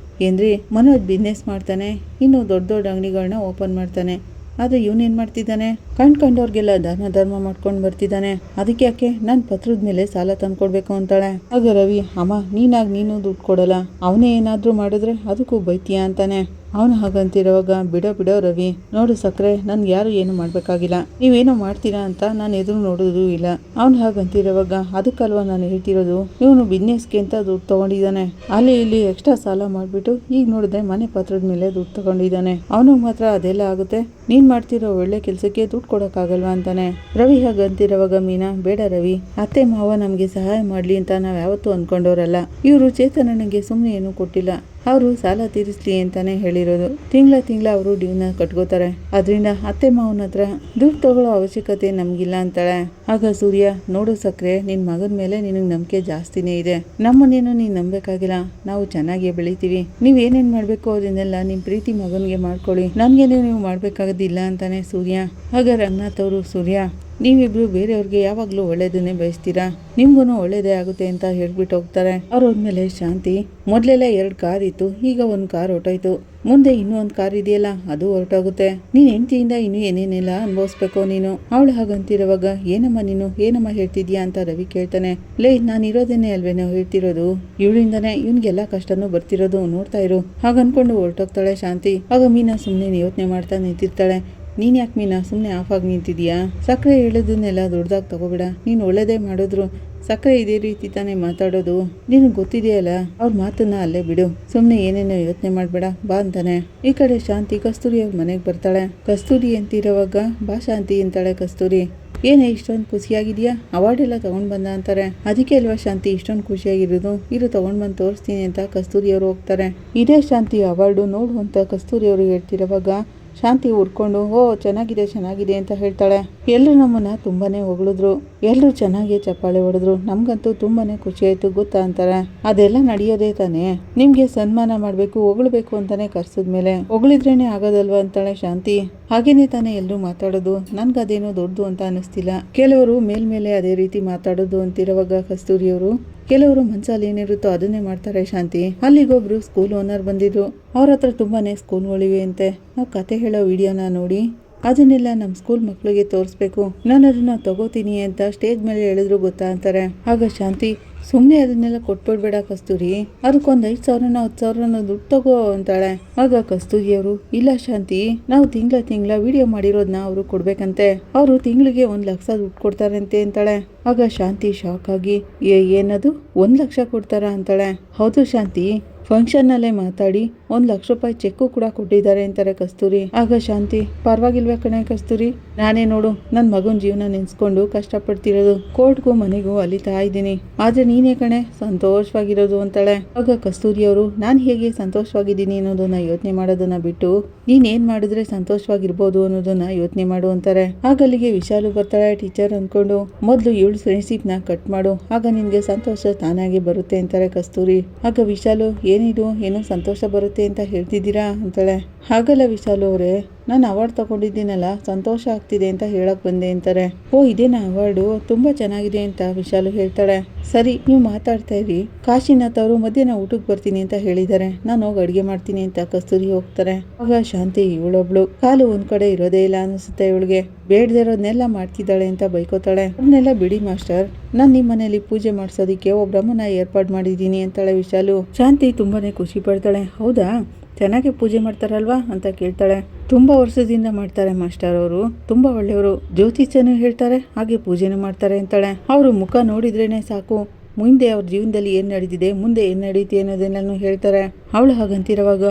ಏನ್ರಿ ಮನೋಜ್ ಬಿಸ್ನೆಸ್ ಮಾಡ್ತಾನೆ, ಇನ್ನು ದೊಡ್ಡ ದೊಡ್ಡ ಅಂಗಡಿಗಳನ್ನ ಓಪನ್ ಮಾಡ್ತಾನೆ, ಆದರೆ ಇವನೇನು ಮಾಡ್ತಿದ್ದಾನೆ, ಕಂಡ್ಕಂಡವ್ರಿಗೆಲ್ಲ ದಾನ ಧರ್ಮ ಮಾಡ್ಕೊಂಡು ಬರ್ತಿದ್ದಾನೆ, ಅದಕ್ಕೆ ಯಾಕೆ ನನ್ನ ಪತ್ರದ ಮೇಲೆ ಸಾಲ ತಂದ್ಕೊಡ್ಬೇಕು ಅಂತಾಳೆ. ಆಗ ರವಿ, ಅಮ್ಮ ನೀನಾಗಿ ನೀನು ದುಡ್ಡು ಕೊಡಲ್ಲ, ಅವನೇ ಏನಾದರೂ ಮಾಡಿದ್ರೆ ಅದಕ್ಕೂ ಬೈತೀಯ ಅಂತಾನೆ. ಅವನು ಹಾಗಂತಿರುವಾಗ ಬಿಡೋ ರವಿ, ನೋಡು ಸಕ್ರೆ, ನನ್ಗೆ ಯಾರು ಏನು ಮಾಡ್ಬೇಕಾಗಿಲ್ಲ, ನೀವೇನೋ ಮಾಡ್ತೀರಾ ಅಂತ ನಾನು ಎದುರು ನೋಡೋದು ಇಲ್ಲ. ಅವ್ನು ಹಾಗಂತಿರುವಾಗ ಅದಕ್ಕಲ್ವಾ ನಾನು ಹೇಳ್ತಿರೋದು, ಇವನು ಬಿಸ್ನೆಸ್ಗೆ ಅಂತ ದುಡ್ಡು ತಗೊಂಡಿದ್ದಾನೆ, ಅಲ್ಲಿ ಇಲ್ಲಿ ಎಕ್ಸ್ಟ್ರಾ ಸಾಲ ಮಾಡ್ಬಿಟ್ಟು ಈಗ ನೋಡಿದ್ರೆ ಮನೆ ಪತ್ರದ ಮೇಲೆ ದುಡ್ಡು ತಗೊಂಡಿದ್ದಾನೆ. ಅವನಿಗೆ ಮಾತ್ರ ಅದೆಲ್ಲ ಆಗುತ್ತೆ, ನೀನ್ ಮಾಡ್ತಿರೋ ಒಳ್ಳೆ ಕೆಲ್ಸಕ್ಕೆ ದುಡ್ಡು ಕೊಡೋಕ್ಕಾಗಲ್ವಾ ಅಂತಾನೆ. ರವಿ ಹಾಗಂತಿರುವಾಗ ಮೀನಾ, ಬೇಡ ರವಿ, ಅತ್ತೆ ಮಾವ ನಮ್ಗೆ ಸಹಾಯ ಮಾಡ್ಲಿ ಅಂತ ನಾವ್ ಯಾವತ್ತೂ ಅನ್ಕೊಂಡವ್ರಲ್ಲ. ಇವರು ಚೇತನನಿಗೆ ಸುಮ್ಮನೆ ಏನು ಕೊಟ್ಟಿಲ್ಲ, ಅವರು ಸಾಲ ತೀರಿಸ್ಲಿ ಅಂತಾನೆ ಹೇಳಿರೋದು. ತಿಂಗಳ ಅವರು ಡ್ಯೂನ ಕಟ್ಕೋತಾರೆ, ಅದರಿಂದ ಅತ್ತೆ ಮಾವನ ಹತ್ರ ದುಡ್ಡು ತಗೊಳ್ಳೋ ಅವಶ್ಯಕತೆ ನಮ್ಗಿಲ್ಲ ಅಂತಾಳೆ. ಆಗ ಸೂರ್ಯ, ನೋಡು ಸಕ್ರೆ, ನಿನ್ ಮಗನ ಮೇಲೆ ನಿನಗೆ ನಂಬಿಕೆ ಜಾಸ್ತಿನೇ ಇದೆ, ನಮ್ಮನ್ನೇನು ನೀನ್ ನಂಬೇಕಾಗಿಲ್ಲ, ನಾವು ಚೆನ್ನಾಗಿಯೇ ಬೆಳಿತೀವಿ, ನೀವ್ ಏನೇನ್ ಮಾಡ್ಬೇಕು ಅದನ್ನೆಲ್ಲ ನಿಮ್ ಪ್ರೀತಿ ಮಗನ್ಗೆ ಮಾಡ್ಕೊಳ್ಳಿ, ನನ್ಗೇನು ನೀವು ಮಾಡ್ಬೇಕಾಗದಿಲ್ಲ ಅಂತಾನೆ ಸೂರ್ಯ. ಆಗ ರಂಗನಾಥ್ ಅವರು, ಸೂರ್ಯ, ನೀವಿಬ್ರು ಬೇರೆಯವ್ರಿಗೆ ಯಾವಾಗ್ಲೂ ಒಳ್ಳೇದನ್ನೇ ಬಯಸ್ತೀರಾ, ನಿಮ್ಗೂ ಒಳ್ಳೇದೇ ಆಗುತ್ತೆ ಅಂತ ಹೇಳ್ಬಿಟ್ಟು ಹೋಗ್ತಾರೆ. ಅವ್ರ ಹೋದ್ಮೇಲೆ ಶಾಂತಿ, ಮೊದ್ಲೆಲ್ಲ 2 ಕಾರ್ ಇತ್ತು, ಈಗ 1 ಕಾರ್ ಹೊರಟೋಯ್ತು, ಮುಂದೆ ಇನ್ನೂ 1 ಕಾರ್ ಇದೆಯಲ್ಲ ಅದು ಹೊರಟೋಗುತ್ತೆ, ನೀನ್ ಹೆಂಡತಿಯಿಂದ ಇನ್ನೂ ಏನೇನೆಲ್ಲ ಅನುಭವಿಸ್ಬೇಕು ನೀನು. ಅವಳು ಹಾಗಂತಿರುವಾಗ, ಏನಮ್ಮ ಹೇಳ್ತಿದ್ಯಾ ಅಂತ ರವಿ ಕೇಳ್ತಾನೆ. ನಾನು ಇರೋದೇನೆ ಅಲ್ವೇನೋ ಹೇಳ್ತಿರೋದು, ಇವಳಿಂದಾನೆ ಇವನ್ಗೆಲ್ಲ ಕಷ್ಟನೂ ಬರ್ತಿರೋದು, ನೋಡ್ತಾ ಇರು, ಹಾಗನ್ಕೊಂಡು ಹೊರಟೋಗ್ತಾಳೆ ಶಾಂತಿ. ಆಗ ಮೀನಾ ಸುಮ್ಮನೆ ಯೋಚನೆ ಮಾಡ್ತಾ ನಿಂತಿರ್ತಾಳೆ. ನೀನ್ ಯಾಕೆ ಮೀನಾ ಸುಮ್ಮನೆ ಆಫ್ ಆಗಿ ನಿಂತಿದ್ಯಾ, ಸಕ್ಕರೆ ಹೇಳೋದನ್ನೆಲ್ಲ ದೊಡ್ಡದಾಗಿ ತಗೋಬೇಡ, ನೀನು ಒಳ್ಳೇದೇ ಮಾಡಿದ್ರು ಸಕ್ಕರೆ ಇದೇ ರೀತಿ ತಾನೇ ಮಾತಾಡೋದು, ನಿನಗೆ ಗೊತ್ತಿದೆಯಲ್ಲ, ಅವ್ರ ಮಾತನ್ನ ಅಲ್ಲೇ ಬಿಡು, ಸುಮ್ಮನೆ ಏನೇನೋ ಯೋಚನೆ ಮಾಡಬೇಡ ಬಾ ಅಂತಾನೆ. ಈ ಕಡೆ ಶಾಂತಿ ಕಸ್ತೂರಿ ಅವ್ರ ಮನೆಗೆ ಬರ್ತಾಳೆ. ಕಸ್ತೂರಿ ಅಂತಿರೋವಾಗ, ಬಾ ಶಾಂತಿ ಅಂತಾಳೆ ಕಸ್ತೂರಿ. ಏನೇ ಇಷ್ಟೊಂದು ಖುಷಿಯಾಗಿದೆಯಾ, ಅವಾರ್ಡ್ ಎಲ್ಲ ತಗೊಂಡ್ ಬಂದ ಅಂತಾರೆ, ಅದಕ್ಕೆ ಅಲ್ವಾ ಶಾಂತಿ ಇಷ್ಟೊಂದು ಖುಷಿಯಾಗಿರೋದು, ಇರು ತಗೊಂಡ್ ಬಂದು ತೋರಿಸ್ತೀನಿ ಅಂತ ಕಸ್ತೂರಿ ಅವರು ಹೋಗ್ತಾರೆ. ಇದೇ ಶಾಂತಿ ಅವಾರ್ಡು ನೋಡು ಅಂತ ಕಸ್ತೂರಿ ಅವರು ಹೇಳ್ತಿರೋವಾಗ ಶಾಂತಿ ಉರ್ಕೊಂಡು, ಓ ಚೆನ್ನಾಗಿದೆ ಅಂತ ಹೇಳ್ತಾಳೆ. ಎಲ್ಲರೂ ನಮ್ಮನ್ನ ತುಂಬಾನೇ ಹೊಗಳಿದ್ರು, ಎಲ್ಲರೂ ಚೆನ್ನಾಗಿ ಚಪ್ಪಾಳೆ ಹೊಡೆದ್ರು, ನಮ್ಗಂತೂ ತುಂಬಾನೇ ಖುಷಿ ಆಯ್ತು ಗೊತ್ತಾ ಅಂತಾರೆ. ಅದೆಲ್ಲ ನಡೆಯೋದೇ ತಾನೇ, ನಿಮ್ಗೆ ಸನ್ಮಾನ ಮಾಡ್ಬೇಕು ಹೊಗಳ್ಬೇಕು ಅಂತಾನೆ ಕರ್ಸದ್ಮೇಲೆ ಹೊಗಳಿದ್ರೇನೆ ಆಗೋದಲ್ವಾ ಅಂತಾಳೆ ಶಾಂತಿ. ಹಾಗೇನೆ ತಾನೇ ಎಲ್ಲರೂ ಮಾತಾಡೋದು, ನನ್ಗದೇನೋ ದೊಡ್ಡದು ಅಂತ ಅನಿಸ್ತಿಲ್ಲ, ಕೆಲವರು ಮೇಲ್ಮೇಲೆ ಅದೇ ರೀತಿ ಮಾತಾಡೋದು ಅಂತಿರುವಾಗ ಕಸ್ತೂರಿಯವರು, ಕೆಲವರು ಮನ್ಸಲ್ಲಿ ಏನಿರುತ್ತೋ ಅದನ್ನೇ ಮಾಡ್ತಾರೆ ಶಾಂತಿ. ಅಲ್ಲಿಗೊಬ್ರು ಸ್ಕೂಲ್ ಓನರ್ ಬಂದಿದ್ರು, ಅವ್ರ ಹತ್ರ ತುಂಬಾನೇ ಸ್ಕೂಲ್ಗಳಿವೆ ಅಂತೆ, ನಾವು ಕತೆ ಹೇಳೋ ವಿಡಿಯೋನ ನೋಡಿ ಅದನ್ನೆಲ್ಲ ನಮ್ಮ ಸ್ಕೂಲ್ ಮಕ್ಕಳಿಗೆ ತೋರಿಸ್ಬೇಕು, ನಾನು ಅದನ್ನ ತಗೋತೀನಿ ಅಂತ ಸ್ಟೇಜ್ ಮೇಲೆ ಹೇಳಿದ್ರು ಗೊತ್ತಾ ಅಂತಾರೆ. ಆಗ ಶಾಂತಿ, ಸುಮ್ಮನೆ ಅದನ್ನೆಲ್ಲ ಕೊಟ್ಬಿಡ್ಬೇಡ ಕಸ್ತೂರಿ, ಅದಕ್ಕೊಂದು 5,000 10,000 ದುಡ್ಡು ತಗೋ ಅಂತಾಳೆ. ಆಗ ಕಸ್ತೂರಿಯವರು, ಇಲ್ಲ ಶಾಂತಿ, ನಾವು ತಿಂಗಳ ವಿಡಿಯೋ ಮಾಡಿರೋದನ್ನ ಅವರು ಕೊಡ್ಬೇಕಂತೆ, ಅವರು ತಿಂಗಳಿಗೆ 1 ಲಕ್ಷ ದುಡ್ಡು ಕೊಡ್ತಾರಂತೆ ಅಂತಾಳೆ. ಆಗ ಶಾಂತಿ ಶಾಕ್ ಆಗಿ, ಏನದು 1 ಲಕ್ಷ ಕೊಡ್ತಾರಾ ಅಂತಾಳೆ. ಹೌದು ಶಾಂತಿ, ಫಂಕ್ಷನ್ನಲ್ಲೇ ಮಾತಾಡಿ 1 ಲಕ್ಷ ರೂಪಾಯಿ ಚೆಕ್ಕು ಕೂಡ ಕೊಟ್ಟಿದ್ದಾರೆ ಅಂತಾರೆ ಕಸ್ತೂರಿ. ಆಗ ಶಾಂತಿ, ಪರವಾಗಿಲ್ವಾ ಕಣೆ ಕಸ್ತೂರಿ, ನಾನೇ ನೋಡು ನನ್ನ ಮಗನ ಜೀವನ ನೆನ್ಸ್ಕೊಂಡು ಕಷ್ಟಪಡ್ತಿರೋದು, ಕೋರ್ಟ್ಗೂ ಮನೆಗೂ ಅಲಿತಾ ಇದ್ದೀನಿ, ಆದ್ರೆ ನೀನೇ ಕಣೆ ಸಂತೋಷವಾಗಿರೋದು ಅಂತಾಳೆ. ಆಗ ಕಸ್ತೂರಿ ಅವರು, ನಾನು ಹೇಗೆ ಸಂತೋಷವಾಗಿದ್ದೀನಿ ಅನ್ನೋದನ್ನ ಯೋಚನೆ ಮಾಡೋದನ್ನ ಬಿಟ್ಟು ನೀನ್ ಮಾಡಿದ್ರೆ ಸಂತೋಷವಾಗಿರ್ಬೋದು ಅನ್ನೋದನ್ನ ಯೋಚನೆ ಮಾಡು ಅಂತಾರೆ. ಆಗ ಅಲ್ಲಿಗೆ ವಿಶಾಲು ಬರ್ತಾಳೆ. ಟೀಚರ್ ಅಂದ್ಕೊಂಡು, ಮೊದಲು ಇವಳು ಫ್ರೆಂಡ್ಶಿಪ್ನ ಕಟ್ ಮಾಡು, ಆಗ ನಿನ್ಗೆ ಸಂತೋಷ ತಾನಾಗಿ ಬರುತ್ತೆ ಅಂತಾರೆ ಕಸ್ತೂರಿ. ಆಗ ವಿಶಾಲು, ಏನಿದು ಏನೋ ಸಂತೋಷ ಬರುತ್ತೆ ಅಂತ ಹೇಳ್ತಿದ್ದೀರಾ ಅಂತಾಳೆ. ಹಾಗಲ್ಲ ವಿಶಾಲು ಅವರೇ, ನಾನು ಅವಾರ್ಡ್ ತಗೊಂಡಿದ್ದೀನಲ್ಲ, ಸಂತೋಷ ಆಗ್ತಿದೆ ಅಂತ ಹೇಳಕ್ ಬಂದೆ ಅಂತಾರೆ. ಓ ಇದೇನಾ ಅವಾರ್ಡು, ತುಂಬಾ ಚೆನ್ನಾಗಿದೆ ಅಂತ ವಿಶಾಲು ಹೇಳ್ತಾಳೆ. ಸರಿ ನೀವು ಮಾತಾಡ್ತಾ ಇರಿ, ಕಾಶಿನಾಥ್ ಅವರು ಮಧ್ಯಾಹ್ನ ಊಟಕ್ಕೆ ಬರ್ತೀನಿ ಅಂತ ಹೇಳಿದ್ದಾರೆ, ನಾನು ಹೋಗಿ ಅಡುಗೆ ಮಾಡ್ತೀನಿ ಅಂತ ಕಸ್ತೂರಿ ಹೋಗ್ತಾರೆ. ಆಗ ಶಾಂತಿ, ಇವಳೊಬ್ಳು ಕಾಲು ಒಂದ್ ಕಡೆ ಇರೋದೇ ಇಲ್ಲ ಅನಿಸುತ್ತೆ, ಇವಳಿಗೆ ಬೇಡದಿರೋದನ್ನೆಲ್ಲ ಮಾಡ್ತಿದ್ದಾಳೆ ಅಂತ ಬೈಕೋತಾಳೆ. ಅದನ್ನೆಲ್ಲ ಬಿಡಿ ಮಾಸ್ಟರ್, ನಾನು ನಿಮ್ಮ ಮನೇಲಿ ಪೂಜೆ ಮಾಡ್ಸೋದಿಕ್ಕೆ ಒಬ್ಬರಮ್ಮನ ಏರ್ಪಾಡು ಮಾಡಿದ್ದೀನಿ ಅಂತಾಳೆ ವಿಶಾಲು. ಶಾಂತಿ ತುಂಬಾನೇ ಖುಷಿ ಪಡ್ತಾಳೆ. ಹೌದಾ, ಚೆನ್ನಾಗಿ ಪೂಜೆ ಮಾಡ್ತಾರಲ್ವಾ ಅಂತ ಕೇಳ್ತಾಳೆ. ತುಂಬಾ ವರ್ಷದಿಂದ ಮಾಡ್ತಾರೆ ಮಾಸ್ಟರ್ ಅವರು, ತುಂಬಾ ಒಳ್ಳೆಯವರು, ಜ್ಯೋತಿಷ್ಯನೂ ಹೇಳ್ತಾರೆ ಹಾಗೆ ಪೂಜೆನೂ ಮಾಡ್ತಾರೆ ಅಂತಾಳೆ. ಅವರು ಮುಖ ನೋಡಿದ್ರೇನೆ ಸಾಕು, ಮುಂದೆ ಅವ್ರ ಜೀವನದಲ್ಲಿ ಏನ್ ನಡೀತಿದೆ, ಮುಂದೆ ಏನ್ ನಡೀತಿ ಅನ್ನೋದನ್ನೆಲ್ಲೂ ಹೇಳ್ತಾರೆ. ಅವಳು ಹಾಗಂತಿರುವಾಗ,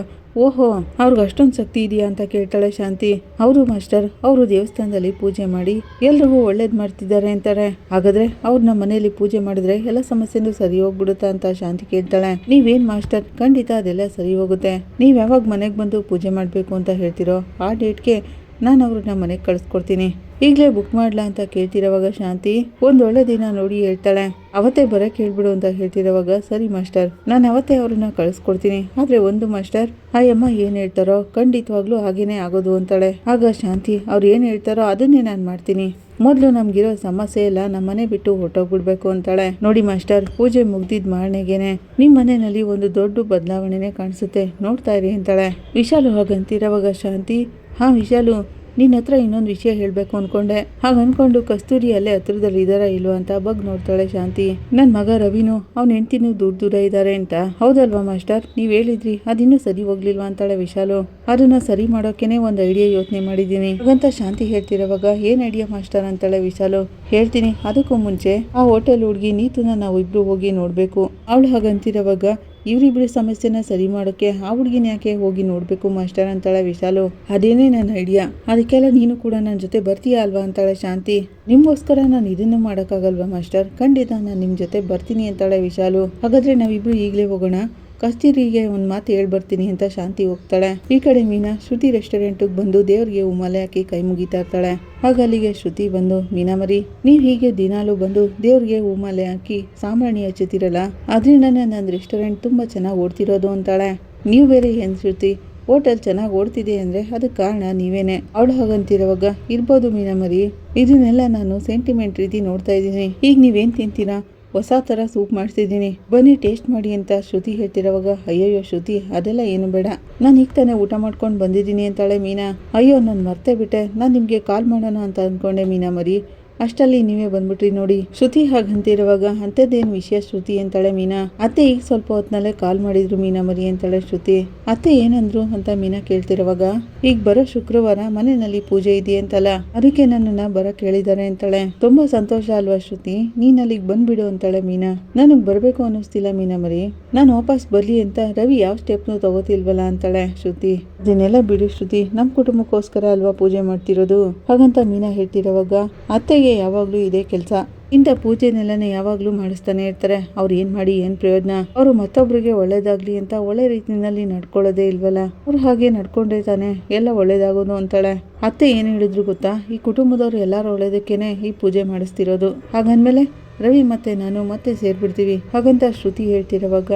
ಓಹೋ ಅವ್ರಿಗೆ ಅಷ್ಟೊಂದು ಶಕ್ತಿ ಇದೆಯಾ ಅಂತ ಕೇಳ್ತಾಳೆ ಶಾಂತಿ. ಅವರು ಮಾಸ್ಟರ್, ಅವರು ದೇವಸ್ಥಾನದಲ್ಲಿ ಪೂಜೆ ಮಾಡಿ ಎಲ್ರಿಗೂ ಒಳ್ಳೇದ್ ಮಾಡ್ತಿದ್ದಾರೆ ಅಂತಾರೆ, ಹಾಗಾದ್ರೆ ಅವ್ರು ನಮ್ಮ ಮನೆಯಲ್ಲಿ ಪೂಜೆ ಮಾಡಿದ್ರೆ ಎಲ್ಲ ಸಮಸ್ಯೆನೂ ಸರಿ ಹೋಗ್ಬಿಡುತ್ತಾ ಅಂತ ಶಾಂತಿ ಕೇಳ್ತಾಳೆ. ನೀವೇನ್ ಮಾಸ್ಟರ್, ಖಂಡಿತ ಅದೆಲ್ಲ ಸರಿ ಹೋಗುತ್ತೆ, ನೀವ್ ಯಾವಾಗ ಮನೆಗೆ ಬಂದು ಪೂಜೆ ಮಾಡ್ಬೇಕು ಅಂತ ಹೇಳ್ತಿರೋ ಆ ಡೇಟ್ಗೆ ನಾನು ಅವ್ರನ್ನ ಮನೆಗೆ ಕಳಿಸ್ಕೊಡ್ತೀನಿ, ಈಗಲೇ ಬುಕ್ ಮಾಡ್ಲಾ ಅಂತ ಕೇಳ್ತಿರೋವಾಗ ಶಾಂತಿ ಒಂದೊಳ್ಳೆ ದಿನ ನೋಡಿ ಹೇಳ್ತಾಳೆ. ಅವತ್ತೇ ಬರಕ್ಕೆ ಹೇಳ್ಬಿಡು ಅಂತ ಹೇಳ್ತಿರೋವಾಗ, ಸರಿ ಮಾಸ್ಟರ್, ನಾನು ಅವತ್ತೇ ಅವ್ರನ್ನ ಕಳಿಸ್ಕೊಡ್ತೀನಿ, ಆದ್ರೆ ಒಂದು ಮಾಸ್ಟರ್, ಆ ಅಮ್ಮ ಏನ್ ಹೇಳ್ತಾರೋ ಖಂಡಿತವಾಗ್ಲೂ ಹಾಗೇನೆ ಆಗೋದು ಅಂತಾಳೆ. ಆಗ ಶಾಂತಿ, ಅವ್ರು ಏನ್ ಹೇಳ್ತಾರೋ ಅದನ್ನೇ ನಾನು ಮಾಡ್ತೀನಿ, ಮೊದಲು ನಮ್ಗಿರೋ ಸಮಸ್ಯೆ ಎಲ್ಲ ನಮ್ಮ ಮನೆ ಬಿಟ್ಟು ಹೊರಟೋಗ್ಬಿಡ್ಬೇಕು ಅಂತಾಳೆ. ನೋಡಿ ಮಾಸ್ಟರ್, ಪೂಜೆ ಮುಗ್ದಿದ್ ಮಾರನೆಗೆನೆ ನಿಮ್ ಮನೆಯಲ್ಲಿ ಒಂದು ದೊಡ್ಡ ಬದಲಾವಣೆನೆ ಕಾಣಿಸುತ್ತೆ, ನೋಡ್ತಾ ಇರಿ ಅಂತಾಳೆ. ವಿಶಾಲು ಹಾಗಂತಿರೋವಾಗ ಶಾಂತಿ, ಹಾ ವಿಶಾಲು, ನಿನ್ನ ಹತ್ರ ಇನ್ನೊಂದು ವಿಷಯ ಹೇಳ್ಬೇಕು ಅನ್ಕೊಂಡೆ. ಹಾಗ ಅನ್ಕೊಂಡು ಕಸ್ತೂರಿ ಅಲ್ಲೇ ಹತ್ರದಲ್ಲಿ ಇದಾರ ಇಲ್ವಾ ಅಂತ ಬಗ್ ನೋಡ್ತಾಳೆ ಶಾಂತಿ. ನನ್ ಮಗ ರವಿನು ಅವ್ನ ಹೆಂಡತಿನೂ ದೂರ ಇದ್ದಾರೆ ಅಂತ. ಹೌದಲ್ವಾ ಮಾಸ್ಟರ್, ನೀವ್ ಹೇಳಿದ್ರಿ ಅದಿನ್ನೂ ಸರಿ ಹೋಗ್ಲಿಲ್ವಾ ಅಂತಾಳೆ ವಿಶಾಲು. ಅದನ್ನ ಸರಿ ಮಾಡೋಕೆನೆ ಒಂದ್ ಐಡಿಯಾ ಯೋಚನೆ ಮಾಡಿದೀನಿ ಹಾಗಂತ ಶಾಂತಿ ಹೇಳ್ತಿರೋವಾಗ ಏನ್ ಐಡಿಯಾ ಮಾಸ್ಟರ್ ಅಂತಾಳೆ ವಿಶಾಲು. ಹೇಳ್ತೀನಿ, ಅದಕ್ಕೂ ಮುಂಚೆ ಆ ಹೋಟೆಲ್ ಹುಡುಗಿ ನೀತುನ ನಾವು ಇಬ್ರು ಹೋಗಿ ನೋಡ್ಬೇಕು. ಅವಳು ಹಾಗಂತಿರೋವಾಗ ಇವರಿಬ್ರು ಸಮಸ್ಯೆನ ಸರಿ ಮಾಡೋಕೆ ಆ ಹುಡುಗಿನ ಯಾಕೆ ಹೋಗಿ ನೋಡ್ಬೇಕು ಮಾಸ್ಟರ್ ಅಂತಾಳೆ ವಿಶಾಲು. ಅದೇನೇ ನನ್ನ ಐಡಿಯಾ, ಅದಕ್ಕೆಲ್ಲ ನೀನು ಕೂಡ ನನ್ನ ಜೊತೆ ಬರ್ತೀಯಾ ಅಲ್ವಾ ಅಂತಾಳೆ ಶಾಂತಿ. ನಿಮ್ಗೋಸ್ಕರ ನಾನು ಇದನ್ನು ಮಾಡೋಕ್ಕಾಗಲ್ವಾ ಮಾಸ್ಟರ್? ಖಂಡಿತ ನಾನು ನಿಮ್ಮ ಜೊತೆ ಬರ್ತೀನಿ ಅಂತಾಳೆ ವಿಶಾಲು. ಹಾಗಾದ್ರೆ ನಾವಿಬ್ರು ಈಗಲೇ ಹೋಗೋಣ, ಕಸ್ತೂರಿಗೆ ಒಂದು ಮಾತು ಹೇಳ್ಬರ್ತೀನಿ ಅಂತ ಶಾಂತಿ ಹೋಗ್ತಾಳೆ. ಈ ಕಡೆ ಮೀನಾ ಶ್ರುತಿ ರೆಸ್ಟೋರೆಂಟಿಗೆ ಬಂದು ದೇವ್ರಿಗೆ ಹೂಮಾಲೆ ಹಾಕಿ ಕೈ ಮುಗಿತಾ ಇರ್ತಾಳೆ. ಆಗ ಅಲ್ಲಿಗೆ ಶ್ರುತಿ ಬಂದು, ಮೀನಾ ಮರಿ, ನೀವು ಹೀಗೆ ದಿನಾಲೂ ಬಂದು ದೇವ್ರಿಗೆ ಹೂಮಾಲೆ ಹಾಕಿ ಸಾಂಬ್ರಾಣಿ ಹಚ್ಚುತ್ತೀರಲ್ಲ, ಅದರಿಂದನೇ ನನ್ನ ರೆಸ್ಟೋರೆಂಟ್ ತುಂಬ ಚೆನ್ನಾಗಿ ಓಡ್ತಿರೋದು ಅಂತಾಳೆ. ನೀವು ಬೇರೆ ಏನು ಶ್ರುತಿ, ಹೋಟೆಲ್ ಚೆನ್ನಾಗಿ ಓಡ್ತಿದೆ ಅಂದರೆ ಅದಕ್ಕೆ ಕಾರಣ ನೀವೇನೆ. ಅವಳು ಹಾಗಂತಿರುವಾಗ, ಇರ್ಬೋದು ಮೀನಾ ಮರಿ, ಇದನ್ನೆಲ್ಲ ನಾನು ಸೆಂಟಿಮೆಂಟ್ ರೀತಿ ನೋಡ್ತಾ ಇದ್ದೀನಿ. ಈಗ ನೀವೇನು ತಿಂತೀರಾ? ಹೊಸ ಥರ ಸೂಪ್ ಮಾಡಿಸಿದ್ದೀನಿ, ಬನ್ನಿ ಟೇಸ್ಟ್ ಮಾಡಿ ಅಂತ ಶ್ರುತಿ ಹೇಳ್ತಿರೋವಾಗ, ಅಯ್ಯಯ್ಯೋ ಶ್ರುತಿ, ಅದೆಲ್ಲ ಏನು ಬೇಡ, ನಾನು ಈಗ ತಾನೇ ಊಟ ಮಾಡ್ಕೊಂಡು ಬಂದಿದ್ದೀನಿ ಅಂತಾಳೆ ಮೀನಾ. ಅಯ್ಯೋ ನಾನು ಮರ್ತೇ ಬಿಟ್ಟೆ, ನಾನು ನಿಮಗೆ ಕಾಲ್ ಮಾಡೋಣ ಅಂತ ಅಂದ್ಕೊಂಡೆ ಮೀನಾ ಮರಿ, ಅಷ್ಟಲ್ಲಿ ನೀವೇ ಬಂದ್ಬಿಟ್ರಿ ನೋಡಿ. ಶ್ರುತಿ ಹಾಗಂತಿರುವಾಗ, ಅಂಥದ್ದೇನು ವಿಷಯ ಶ್ರುತಿ ಅಂತಾಳೆ ಮೀನಾ. ಅತ್ತೆ ಈಗ ಸ್ವಲ್ಪ ಹೊತ್ತಿನಲ್ಲೇ ಕಾಲ್ ಮಾಡಿದ್ರು ಮೀನಾ ಮರಿ ಅಂತಾಳೆ ಶ್ರುತಿ. ಅತ್ತೆ ಏನಂದ್ರು ಅಂತ ಮೀನಾ ಕೇಳ್ತಿರುವಾಗ, ಈಗ ಬರೋ ಶುಕ್ರವಾರ ಮನೆಯಲ್ಲಿ ಪೂಜೆ ಇದೆಯಂತಲ್ಲ, ಅದಕ್ಕೆ ನನ್ನನ್ನ ಬರಕ್ ಹೇಳಿದ್ದಾರೆ ಅಂತಾಳೆ. ತುಂಬಾ ಸಂತೋಷ ಅಲ್ವಾ ಶ್ರುತಿ, ನೀನ್ ಅಲ್ಲಿಗೆ ಬಂದ್ಬಿಡು ಅಂತಾಳೆ ಮೀನಾ. ನನಗ್ ಬರ್ಬೇಕು ಅನ್ನಿಸ್ತಿಲ್ಲ ಮೀನಾ ಮರಿ, ನಾನು ವಾಪಸ್ ಬರ್ಲಿ ಅಂತ ರವಿ ಯಾವ ಸ್ಟೆಪ್ನು ತಗೋತಿಲ್ವಲ್ಲ ಅಂತಾಳೆ ಶ್ರುತಿ. ಅದನ್ನೆಲ್ಲ ಬಿಡು ಶ್ರುತಿ, ನಮ್ ಕುಟುಂಬಕ್ಕೋಸ್ಕರ ಅಲ್ವಾ ಪೂಜೆ ಮಾಡ್ತಿರೋದು ಹಾಗಂತ ಮೀನಾ ಹೇಳ್ತಿರೋವಾಗ, ಅತ್ತೆಗೆ ಯಾವಾಗ್ಲೂ ಇದೇ ಕೆಲಸ, ಇಂಥ ಪೂಜೆನೆಲ್ಲನೇ ಯಾವಾಗ್ಲೂ ಮಾಡಿಸ್ತಾನೆ ಇರ್ತಾರೆ. ಅವ್ರು ಏನ್ ಮಾಡಿ ಏನ್ ಪ್ರಯೋಜನ? ಅವರು ಮತ್ತೊಬ್ರಿಗೆ ಒಳ್ಳೇದಾಗ್ಲಿ ಅಂತ ಒಳ್ಳೆ ರೀತಿನಲ್ಲಿ ನಡ್ಕೊಳ್ಳೋದೇ ಇಲ್ವಲ್ಲ, ಅವ್ರು ಹಾಗೆ ನಡ್ಕೊಂಡ್ರೆ ತಾನೆ ಎಲ್ಲ ಒಳ್ಳೇದಾಗೋದು ಅಂತಾಳೆ. ಅತ್ತೆ ಏನ್ ಹೇಳಿದ್ರು ಗೊತ್ತಾ, ಈ ಕುಟುಂಬದವ್ರು ಎಲ್ಲಾರು ಒಳ್ಳೇದಕ್ಕೇನೆ ಈ ಪೂಜೆ ಮಾಡಿಸ್ತಿರೋದು, ಹಾಗಂದ್ಮೇಲೆ ರವಿ ಮತ್ತೆ ನಾನು ಮತ್ತೆ ಸೇರ್ಬಿಡ್ತೀವಿ ಹಾಗಂತ ಶ್ರುತಿ ಹೇಳ್ತಿರೋವಾಗ,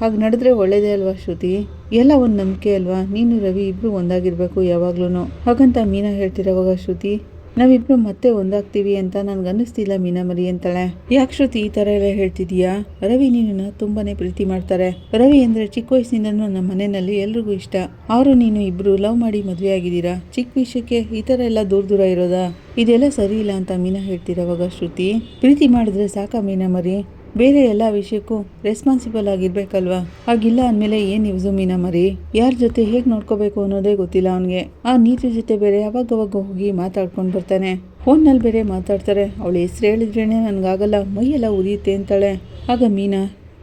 ಹಾಗೆ ನಡೆದ್ರೆ ಒಳ್ಳೇದೇ ಅಲ್ವಾ ಶ್ರುತಿ, ಎಲ್ಲ ಒಂದು ನಂಬಿಕೆ ಅಲ್ವಾ, ನೀನು ರವಿ ಇಬ್ರು ಒಂದಾಗಿರ್ಬೇಕು ಯಾವಾಗ್ಲೂ ಹಾಗಂತ ಮೀನಾ ಹೇಳ್ತಿರೋವಾಗ, ಶ್ರುತಿ ನಾವಿಬ್ರು ಮತ್ತೆ ಒಂದಾಗ್ತೀವಿ ಅಂತ ನನ್ಗೆ ಅನ್ನಿಸ್ತಿಲ್ಲ ಮೀನಾ ಮರಿ ಅಂತಾಳೆ. ಯಾಕೆ ಶ್ರುತಿ ಈ ತರ ಎಲ್ಲ ಹೇಳ್ತಿದೀಯಾ? ರವಿ ನೀನನ್ನ ತುಂಬಾನೇ ಪ್ರೀತಿ ಮಾಡ್ತಾರೆ. ರವಿ ಅಂದ್ರೆ ಚಿಕ್ಕ ವಯಸ್ಸಿನಿಂದನೂ ನಮ್ಮ ಮನೆಯಲ್ಲಿ ಎಲ್ರಿಗೂ ಇಷ್ಟ. ಅವರು ನೀನು ಇಬ್ರು ಲವ್ ಮಾಡಿ ಮದುವೆ ಆಗಿದ್ದೀರಾ, ಚಿಕ್ಕ ವಿಷಯಕ್ಕೆ ಈ ತರ ಎಲ್ಲ ದೂರ ಇರೋದಾ? ಇದೆಲ್ಲ ಸರಿ ಇಲ್ಲ ಅಂತ ಮೀನಾ ಹೇಳ್ತಿರೋವಾಗ, ಶ್ರುತಿ ಪ್ರೀತಿ ಮಾಡಿದ್ರೆ ಸಾಕ ಮೀನಾ ಮರಿ, ಬೇರೆ ಎಲ್ಲ ವಿಷಯಕ್ಕೂ ರೆಸ್ಪಾನ್ಸಿಬಲ್ ಆಗಿರ್ಬೇಕಲ್ವಾ? ಹಾಗಿಲ್ಲ ಅಂದಮೇಲೆ ಏನ್ ಯೂಸು ಮೀನಾ ಮರಿ? ಯಾರ ಜೊತೆ ಹೇಗೆ ನೋಡ್ಕೋಬೇಕು ಅನ್ನೋದೇ ಗೊತ್ತಿಲ್ಲ ಅವನಿಗೆ. ಆ ನೀತಿ ಜೊತೆ ಬೇರೆ ಯಾವಾಗವಾಗ ಹೋಗಿ ಮಾತಾಡ್ಕೊಂಡು ಬರ್ತಾನೆ, ಫೋನ್ನಲ್ಲಿ ಬೇರೆ ಮಾತಾಡ್ತಾರೆ. ಅವಳು ಹೆಸರು ಹೇಳಿದ್ರೇನೆ ನನಗಾಗಲ್ಲ, ಮೈಯೆಲ್ಲ ಉರಿಯುತ್ತೆ ಅಂತಾಳೆ. ಆಗ ಮೀನಾ,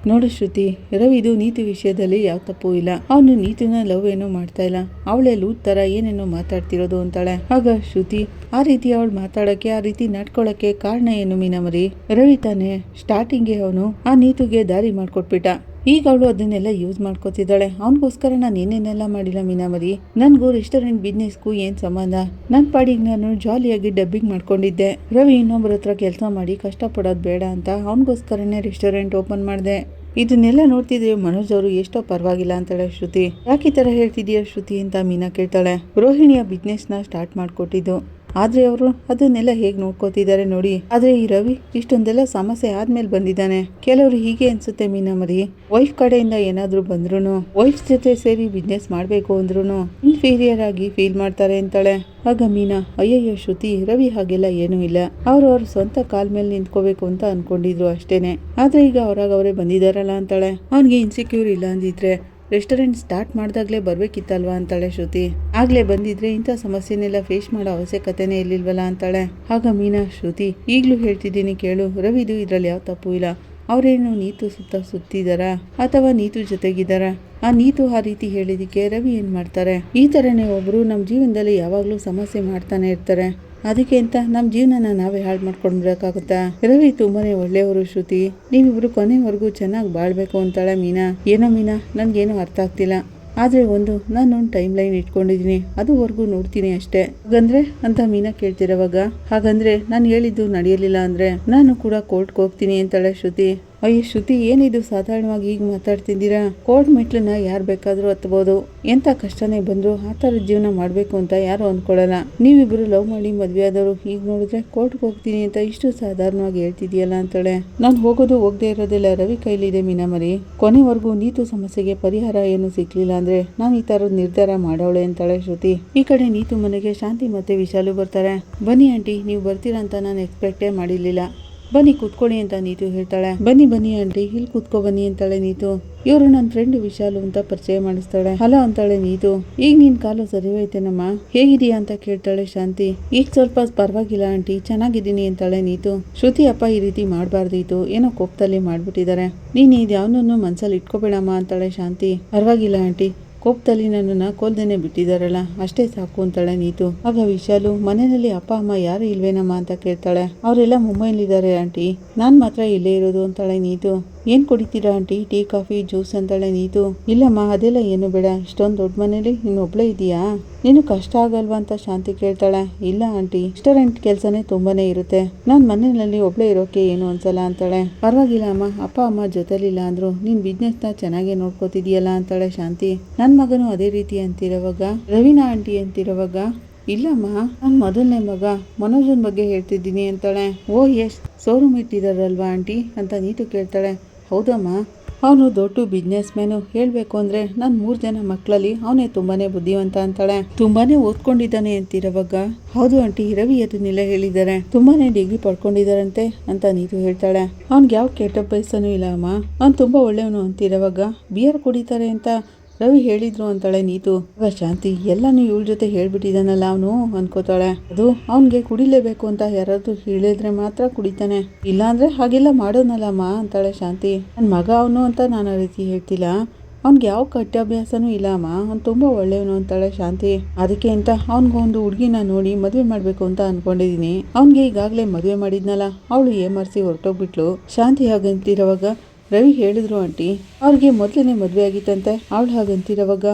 ನೋಡು ಶ್ರುತಿ, ರವಿದು ನೀತಿ ವಿಷಯದಲ್ಲಿ ಯಾವ ತಪ್ಪು ಇಲ್ಲ, ಅವನು ನೀತಿನ ಲವ್ ಏನೋ ಮಾಡ್ತಾ ಇಲ್ಲ, ಅವಳೇ ಲೂಟ್ ತರ ಏನೇನೋ ಮಾತಾಡ್ತಿರೋದು ಅಂತಾಳೆ. ಆಗ ಶ್ರುತಿ, ಆ ರೀತಿ ಅವಳು ಮಾತಾಡಕ್ಕೆ ಆ ರೀತಿ ನಡ್ಕೊಳಕ್ಕೆ ಕಾರಣ ಏನು ಮೀನಾ ಮರಿ? ರವಿ ತಾನೆ ಸ್ಟಾರ್ಟಿಂಗ್ಗೆ ಅವನು ಆ ನೀತಿಗೆ ದಾರಿ ಮಾಡ್ಕೊಟ್ಬಿಟ್ಟ, ಈಗ ಅವಳು ಅದನ್ನೆಲ್ಲ ಯೂಸ್ ಮಾಡ್ಕೋತಿದ್ದಾಳೆ. ಅವನಿಗೋಸ್ಕರ ನಾನು ಏನೇನೆಲ್ಲ ಮಾಡಿಲ್ಲ ಮೀನಾ ಮರಿ, ನನ್ಗೂ ರೆಸ್ಟೋರೆಂಟ್ ಬಿಸ್ನೆಸ್ಗೂ ಏನ್ ಸಂಬಂಧ? ನನ್ನ ಪಾಡಿಗೆ ನಾನು ಜಾಲಿಯಾಗಿ ಡಬ್ಬಿಂಗ್ ಮಾಡ್ಕೊಂಡಿದ್ದೆ. ರವಿ ಇನ್ನೊಬ್ಬರ ಹತ್ರ ಕೆಲಸ ಮಾಡಿ ಕಷ್ಟಪಡೋದು ಬೇಡ ಅಂತ ಅವನಿಗೋಸ್ಕರನೇ ರೆಸ್ಟೋರೆಂಟ್ ಓಪನ್ ಮಾಡಿದೆ. ಇದನ್ನೆಲ್ಲ ನೋಡ್ತಿದ್ರೆ ಮನೋಜ್ ಅವರು ಎಷ್ಟೋ ಪರವಾಗಿಲ್ಲ ಅಂತಾಳೆ ಶ್ರುತಿ. ಯಾಕೆ ಈ ತರ ಹೇಳ್ತಿದೀಯ ಶ್ರುತಿ ಅಂತ ಮೀನಾ ಕೇಳ್ತಾಳೆ. ರೋಹಿಣಿಯ ಬಿಸ್ನೆಸ್ ನ ಸ್ಟಾರ್ಟ್ ಮಾಡ್ಕೊಟ್ಟಿದ್ದು, ಆದ್ರೆ ಅವರು ಅದನ್ನೆಲ್ಲ ಹೇಗ್ ನೋಡ್ಕೋತಿದ್ದಾರೆ ನೋಡಿ. ಆದ್ರೆ ಈ ರವಿ ಇಷ್ಟೊಂದೆಲ್ಲ ಸಮಸ್ಯೆ ಆದ್ಮೇಲೆ ಬಂದಿದ್ದಾನೆ. ಕೆಲವರು ಹೀಗೆ ಅನ್ಸುತ್ತೆ ಮೀನಾ ಮರಿ, ವೈಫ್ ಕಡೆಯಿಂದ ಏನಾದ್ರು ಬಂದ್ರು ವೈಫ್ ಜೊತೆ ಸೇರಿ ಬಿಸ್ನೆಸ್ ಮಾಡ್ಬೇಕು ಅಂದ್ರೂ ಇನ್ಫೀರಿಯರ್ ಆಗಿ ಫೀಲ್ ಮಾಡ್ತಾರೆ ಅಂತಾಳೆ. ಆಗ ಮೀನಾ, ಅಯ್ಯಯ್ಯೋ ಶ್ರುತಿ, ರವಿ ಹಾಗೆಲ್ಲ ಏನೂ ಇಲ್ಲ, ಅವ್ರ ಸ್ವಂತ ಕಾಲ್ ಮೇಲೆ ನಿಂತ್ಕೋಬೇಕು ಅಂತ ಅನ್ಕೊಂಡಿದ್ರು ಅಷ್ಟೇನೆ, ಆದ್ರೆ ಈಗ ಅವರೇ ಬಂದಿದಾರಲ್ಲ ಅಂತಾಳೆ. ಅವ್ನಿಗೆ ಇನ್ಸೆಕ್ಯೂರ್ ಇಲ್ಲ ಅಂದಿದ್ರೆ ರೆಸ್ಟೋರೆಂಟ್ ಸ್ಟಾರ್ಟ್ ಮಾಡಿದಾಗಲೇ ಬರ್ಬೇಕಿತ್ತಲ್ವಾ ಅಂತಾಳೆ ಶ್ರುತಿ. ಆಗ್ಲೇ ಬಂದಿದ್ರೆ ಇಂಥ ಸಮಸ್ಯೆನೆಲ್ಲ ಫೇಸ್ ಮಾಡೋ ಅವಶ್ಯಕತೆನೇ ಇರ್ಲಿಲ್ವಲ್ಲ ಅಂತಾಳೆ. ಆಗ ಮೀನಾ, ಶ್ರುತಿ ಈಗಲೂ ಹೇಳ್ತಿದ್ದೀನಿ ಕೇಳು, ರವಿದು ಇದ್ರಲ್ಲಿ ಯಾವ ತಪ್ಪು ಇಲ್ಲ. ಅವರೇನು ನೀತು ಸುತ್ತಿದಾರಾ ಅಥವಾ ನೀತು ಜೊತೆಗಿದ್ದಾರ? ಆ ನೀತು ಆ ರೀತಿ ಹೇಳಿದಕ್ಕೆ ರವಿ ಏನ್ ಮಾಡ್ತಾರೆ? ಈ ತರನೇ ಒಬ್ರು ನಮ್ಮ ಜೀವನದಲ್ಲಿ ಯಾವಾಗ್ಲೂ ಸಮಸ್ಯೆ ಮಾಡ್ತಾನೆ ಇರ್ತಾರೆ, ಅದಕ್ಕೆ ಅಂತ ನಮ್ಮ ಜೀವನನ ನಾವೇ ಹಾಳು ಮಾಡ್ಕೊಂಡ್ಬಿಡಕ್ಕಾಗುತ್ತಾ? ರವಿ ತುಂಬಾನೇ ಒಳ್ಳೆಯವರು ಶ್ರುತಿ, ನೀವಿಬ್ರು ಕೊನೆವರೆಗೂ ಚೆನ್ನಾಗಿ ಬಾಳ್ಬೇಕು ಅಂತಾಳೆ ಮೀನಾ. ಏನೋ ಮೀನಾ, ನನ್ಗೇನು ಅರ್ಥ ಆಗ್ತಿಲ್ಲ, ಆದ್ರೆ ನಾನು ಟೈಮ್ ಲೈನ್ ಇಟ್ಕೊಂಡಿದೀನಿ, ಅದುವರೆಗೂ ನೋಡ್ತೀನಿ ಅಷ್ಟೇ. ಹಾಗಂದ್ರೆ ಅಂತ ಮೀನಾ ಕೇಳ್ತಿರೋವಾಗ, ಹಾಗಂದ್ರೆ ನಾನು ಹೇಳಿದ್ದು ನಡೆಯಲಿಲ್ಲ ಅಂದ್ರೆ ನಾನು ಕೂಡ ಕೋರ್ಟ್ಗೆ ಹೋಗ್ತೀನಿ ಅಂತಾಳೆ ಶ್ರುತಿ. ಅಯ್ಯೋ ಶ್ರುತಿ, ಏನಿದು ಸಾಧಾರಣವಾಗಿ ಈಗ ಮಾತಾಡ್ತಿದ್ದೀರಾ? ಕೋರ್ಟ್ ಮೆಟ್ಲನ್ನ ಯಾರು ಬೇಕಾದ್ರೂ ಹತ್ಬೋದು. ಎಂತ ಕಷ್ಟನೇ ಬಂದ್ರು ಆ ಥರದ ಜೀವನ ಮಾಡ್ಬೇಕು ಅಂತ ಯಾರು ಅಂದ್ಕೊಳ್ಳಲ್ಲ. ನೀವಿಬ್ರು ಲವ್ ಮಾಡಿ ಮದ್ವೆ ಆದವರು ಈಗ ನೋಡಿದ್ರೆ ಕೋರ್ಟ್ಗೆ ಹೋಗ್ತೀನಿ ಅಂತ ಇಷ್ಟು ಸಾಧಾರಣವಾಗಿ ಹೇಳ್ತಿದ್ಯಲ್ಲ ಅಂತಾಳೆ. ನಾನು ಹೋಗೋದು ಹೋಗದೆ ಇರೋದೆಲ್ಲ ರವಿ ಕೈಲಿದೆ ಮೀನಾಮರಿ. ಕೊನೆವರೆಗೂ ನೀತು ಸಮಸ್ಯೆಗೆ ಪರಿಹಾರ ಏನು ಸಿಕ್ಲಿಲ್ಲ ಅಂದ್ರೆ ನಾನು ಈ ತರದ ನಿರ್ಧಾರ ಮಾಡೋಳೆ ಅಂತಾಳೆ ಶ್ರುತಿ. ಈ ಕಡೆ ನೀತು ಮನೆಗೆ ಶಾಂತಿ ಮತ್ತೆ ವಿಶಾಲು ಬರ್ತಾರೆ. ಬನ್ನಿ ಆಂಟಿ, ನೀವು ಬರ್ತೀರಾ ಅಂತ ನಾನು ಎಕ್ಸ್ಪೆಕ್ಟೇ ಮಾಡಿರ್ಲಿಲ್ಲ. ಬನ್ನಿ ಕೂತ್ಕೊಳ್ಳಿ ಅಂತ ನೀತು ಹೇಳ್ತಾಳೆ. ಬನ್ನಿ ಬನ್ನಿ ಆಂಟಿ, ಇಲ್ಲಿ ಕೂತ್ಕೊ ಬನ್ನಿ ಅಂತಾಳೆ ನೀತು. ಇವರು ನನ್ನ ಫ್ರೆಂಡ್ ವಿಶಾಲು ಅಂತ ಪರಿಚಯ ಮಾಡಿಸ್ತಾಳೆ. ಹಲೋ ಅಂತಾಳೆ ನೀತು. ಈಗ ನಿನ್ ಕಾಲು ಸರಿ ಹೋಯ್ತೇನಮ್ಮ, ಹೇಗಿದೀಯಾ ಅಂತ ಕೇಳ್ತಾಳೆ ಶಾಂತಿ. ಈಗ ಸ್ವಲ್ಪ ಪರವಾಗಿಲ್ಲ ಆಂಟಿ, ಚೆನ್ನಾಗಿದ್ದೀನಿ ಅಂತಾಳೆ ನೀತು. ಶ್ರುತಿ, ಅಪ್ಪ ಈ ರೀತಿ ಮಾಡಬಾರ್ದಿತ್ತು, ಏನೋ ಕೋಪದಲ್ಲಿ ಮಾಡ್ಬಿಟ್ಟಿದ್ದಾರೆ. ನೀನ್ ಇದ್ಯಾವನನ್ನು ಮನ್ಸಲ್ಲಿ ಇಟ್ಕೋಬೇಡಮ್ಮ ಅಂತಾಳೆ ಶಾಂತಿ. ಪರವಾಗಿಲ್ಲ ಆಂಟಿ, ಕೋಪದಲ್ಲಿ ನನ್ನನ್ನು ಕೊಲ್ದೇನೆ ಬಿಟ್ಟಿದಾರಲ್ಲ ಅಷ್ಟೇ ಸಾಕು ಅಂತಾಳೆ ನೀತು. ಆಗ ವಿಶಾಲು, ಮನೆಯಲ್ಲಿ ಅಪ್ಪ ಅಮ್ಮ ಯಾರು ಇಲ್ವೇನಮ್ಮ ಅಂತ ಕೇಳ್ತಾಳೆ. ಅವರೆಲ್ಲ ಮುಂಬೈಲಿದ್ದಾರೆ ಆಂಟಿ, ನಾನ್ ಮಾತ್ರ ಇಲ್ಲೇ ಇರೋದು ಅಂತಾಳೆ ನೀತು. ಏನ್ ಕುಡಿತೀರಾ ಆಂಟಿ, ಟೀ ಕಾಫಿ ಜ್ಯೂಸ್ ಅಂತಾಳೆ ನೀತು. ಇಲ್ಲಮ್ಮ ಅದೆಲ್ಲ ಏನು ಬೇಡ, ಇಷ್ಟೊಂದು ದೊಡ್ಡ ಮನೇಲಿ ಇನ್ನೊಬ್ಳೇ ಇದೀಯಾ, ನೀನು ಕಷ್ಟ ಆಗಲ್ವಾ ಅಂತ ಶಾಂತಿ ಕೇಳ್ತಾಳೆ. ಇಲ್ಲ ಆಂಟಿ, ರೆಸ್ಟೋರೆಂಟ್ ಕೆಲ್ಸನೇ ತುಂಬಾನೇ ಇರುತ್ತೆ, ನಾನ್ ಮನೆಯಲ್ಲಿ ಒಬ್ಳೇ ಇರೋಕೆ ಏನು ಅನ್ಸಲ್ಲ ಅಂತಾಳೆ. ಪರವಾಗಿಲ್ಲ ಅಮ್ಮ, ಅಪ್ಪ ಅಮ್ಮ ಜೊತೆಲಿಲ್ಲ ಅಂದ್ರು ನೀನ್ ಬಿಸ್ನೆಸ್ ನ ಚೆನ್ನಾಗೇ ನೋಡ್ಕೋತಿದ್ಯಲ್ಲ ಅಂತಾಳೆ ಶಾಂತಿ. ನನ್ ಮಗನು ಅದೇ ರೀತಿ ಅಂತಿರೋವಾಗ, ರವೀನಾ ಆಂಟಿ ಅಂತಿರೋವಾಗ, ಇಲ್ಲಮ್ಮ ನನ್ನ ಮೊದಲನೇ ಮಗ ಮನೋಜನ್ ಬಗ್ಗೆ ಹೇಳ್ತಿದ್ದೀನಿ ಅಂತಾಳೆ. ಓ ಎಸ್, ಶೋರೂಮ್ ಇಟ್ಟಿದಾರಲ್ವಾ ಆಂಟಿ ಅಂತ ನೀತು ಕೇಳ್ತಾಳೆ. ಹೌದಮ್ಮ, ಅವನು ದೊಡ್ಡ ಬಿಸ್ನೆಸ್ ಮ್ಯಾನು. ಹೇಳ್ಬೇಕು ಅಂದ್ರೆ ನನ್ನ 3 ಜನ ಮಕ್ಕಳಲ್ಲಿ ಅವನೇ ತುಂಬಾನೇ ಬುದ್ಧಿವಂತ ಅಂತಾಳೆ. ತುಂಬಾನೇ ಓದ್ಕೊಂಡಿದ್ದಾನೆ ಅಂತಿರೋವಾಗ, ಹೌದು ಆಂಟಿ, ರವಿ ಅದನ್ನೆಲ್ಲ ಹೇಳಿದ್ದಾರೆ, ತುಂಬಾನೇ ಡಿಗ್ರಿ ಪಡ್ಕೊಂಡಿದ್ದಾರಂತೆ ಅಂತ ನೀತು ಹೇಳ್ತಾಳೆ. ಅವ್ನಿಗೆ ಯಾವ ಕೆಟ್ಟ ಬಯಸನೂ ಇಲ್ಲ ಅಮ್ಮ, ಅವ್ನು ತುಂಬಾ ಒಳ್ಳೆಯವನು ಅಂತಿರೋವಾಗ, ಬಿಯರ್ ಕುಡಿತಾರೆ ಅಂತ ರವಿ ಹೇಳಿದ್ರು ಅಂತಾಳೆ ನೀತು. ಆಗ ಶಾಂತಿ, ಎಲ್ಲಾನು ಇವಳ ಜೊತೆ ಹೇಳ್ಬಿಟ್ಟಿದಾನಲ್ಲ ಅವನು ಅನ್ಕೋತಾಳೆ. ಅದು ಅವನ್ಗೆ ಕುಡಿಲೇಬೇಕು ಅಂತ ಯಾರಾದ್ರೂ ಹೇಳಿದ್ರೆ ಮಾತ್ರ ಕುಡಿತಾನೆ, ಇಲ್ಲಾಂದ್ರೆ ಹಾಗೆಲ್ಲ ಮಾಡೋನಲ್ಲಮ್ಮ ಅಂತಾಳೆ ಶಾಂತಿ. ನನ್ ಮಗ ಅವನು ಅಂತ ನಾನು ಆ ರೀತಿ ಹೇಳ್ತಿಲ್ಲ, ಅವ್ನಿಗೆ ಯಾವ ಕೆಟ್ಟ ಅಭ್ಯಾಸನೂ ಇಲ್ಲ ಅಮ್ಮ, ಅವ್ನು ತುಂಬಾ ಒಳ್ಳೆಯವನು ಅಂತಾಳೆ ಶಾಂತಿ. ಅದಕ್ಕೆ ಅಂತ ಅವ್ನಿಗೊಂದು ಹುಡುಗಿನ ನೋಡಿ ಮದ್ವೆ ಮಾಡ್ಬೇಕು ಅಂತ ಅನ್ಕೊಂಡಿದೀನಿ. ಅವ್ನಿಗೆ ಈಗಾಗ್ಲೇ ಮದ್ವೆ ಮಾಡಿದ್ನಲ್ಲ, ಅವಳು ಏಮರ್ಸಿ ಹೊರಟೋಗ್ಬಿಟ್ಲು. ಶಾಂತಿ ಹಾಗಂತಿರೋವಾಗ, ರವಿ ಹೇಳಿದ್ರು ಆಂಟಿ, ಅವ್ರಿಗೆ ಮೊದಲನೇ ಮದುವೆ ಆಗಿತ್ತಂತೆ. ಅವಳು ಹಾಗಂತಿರೋವಾಗ,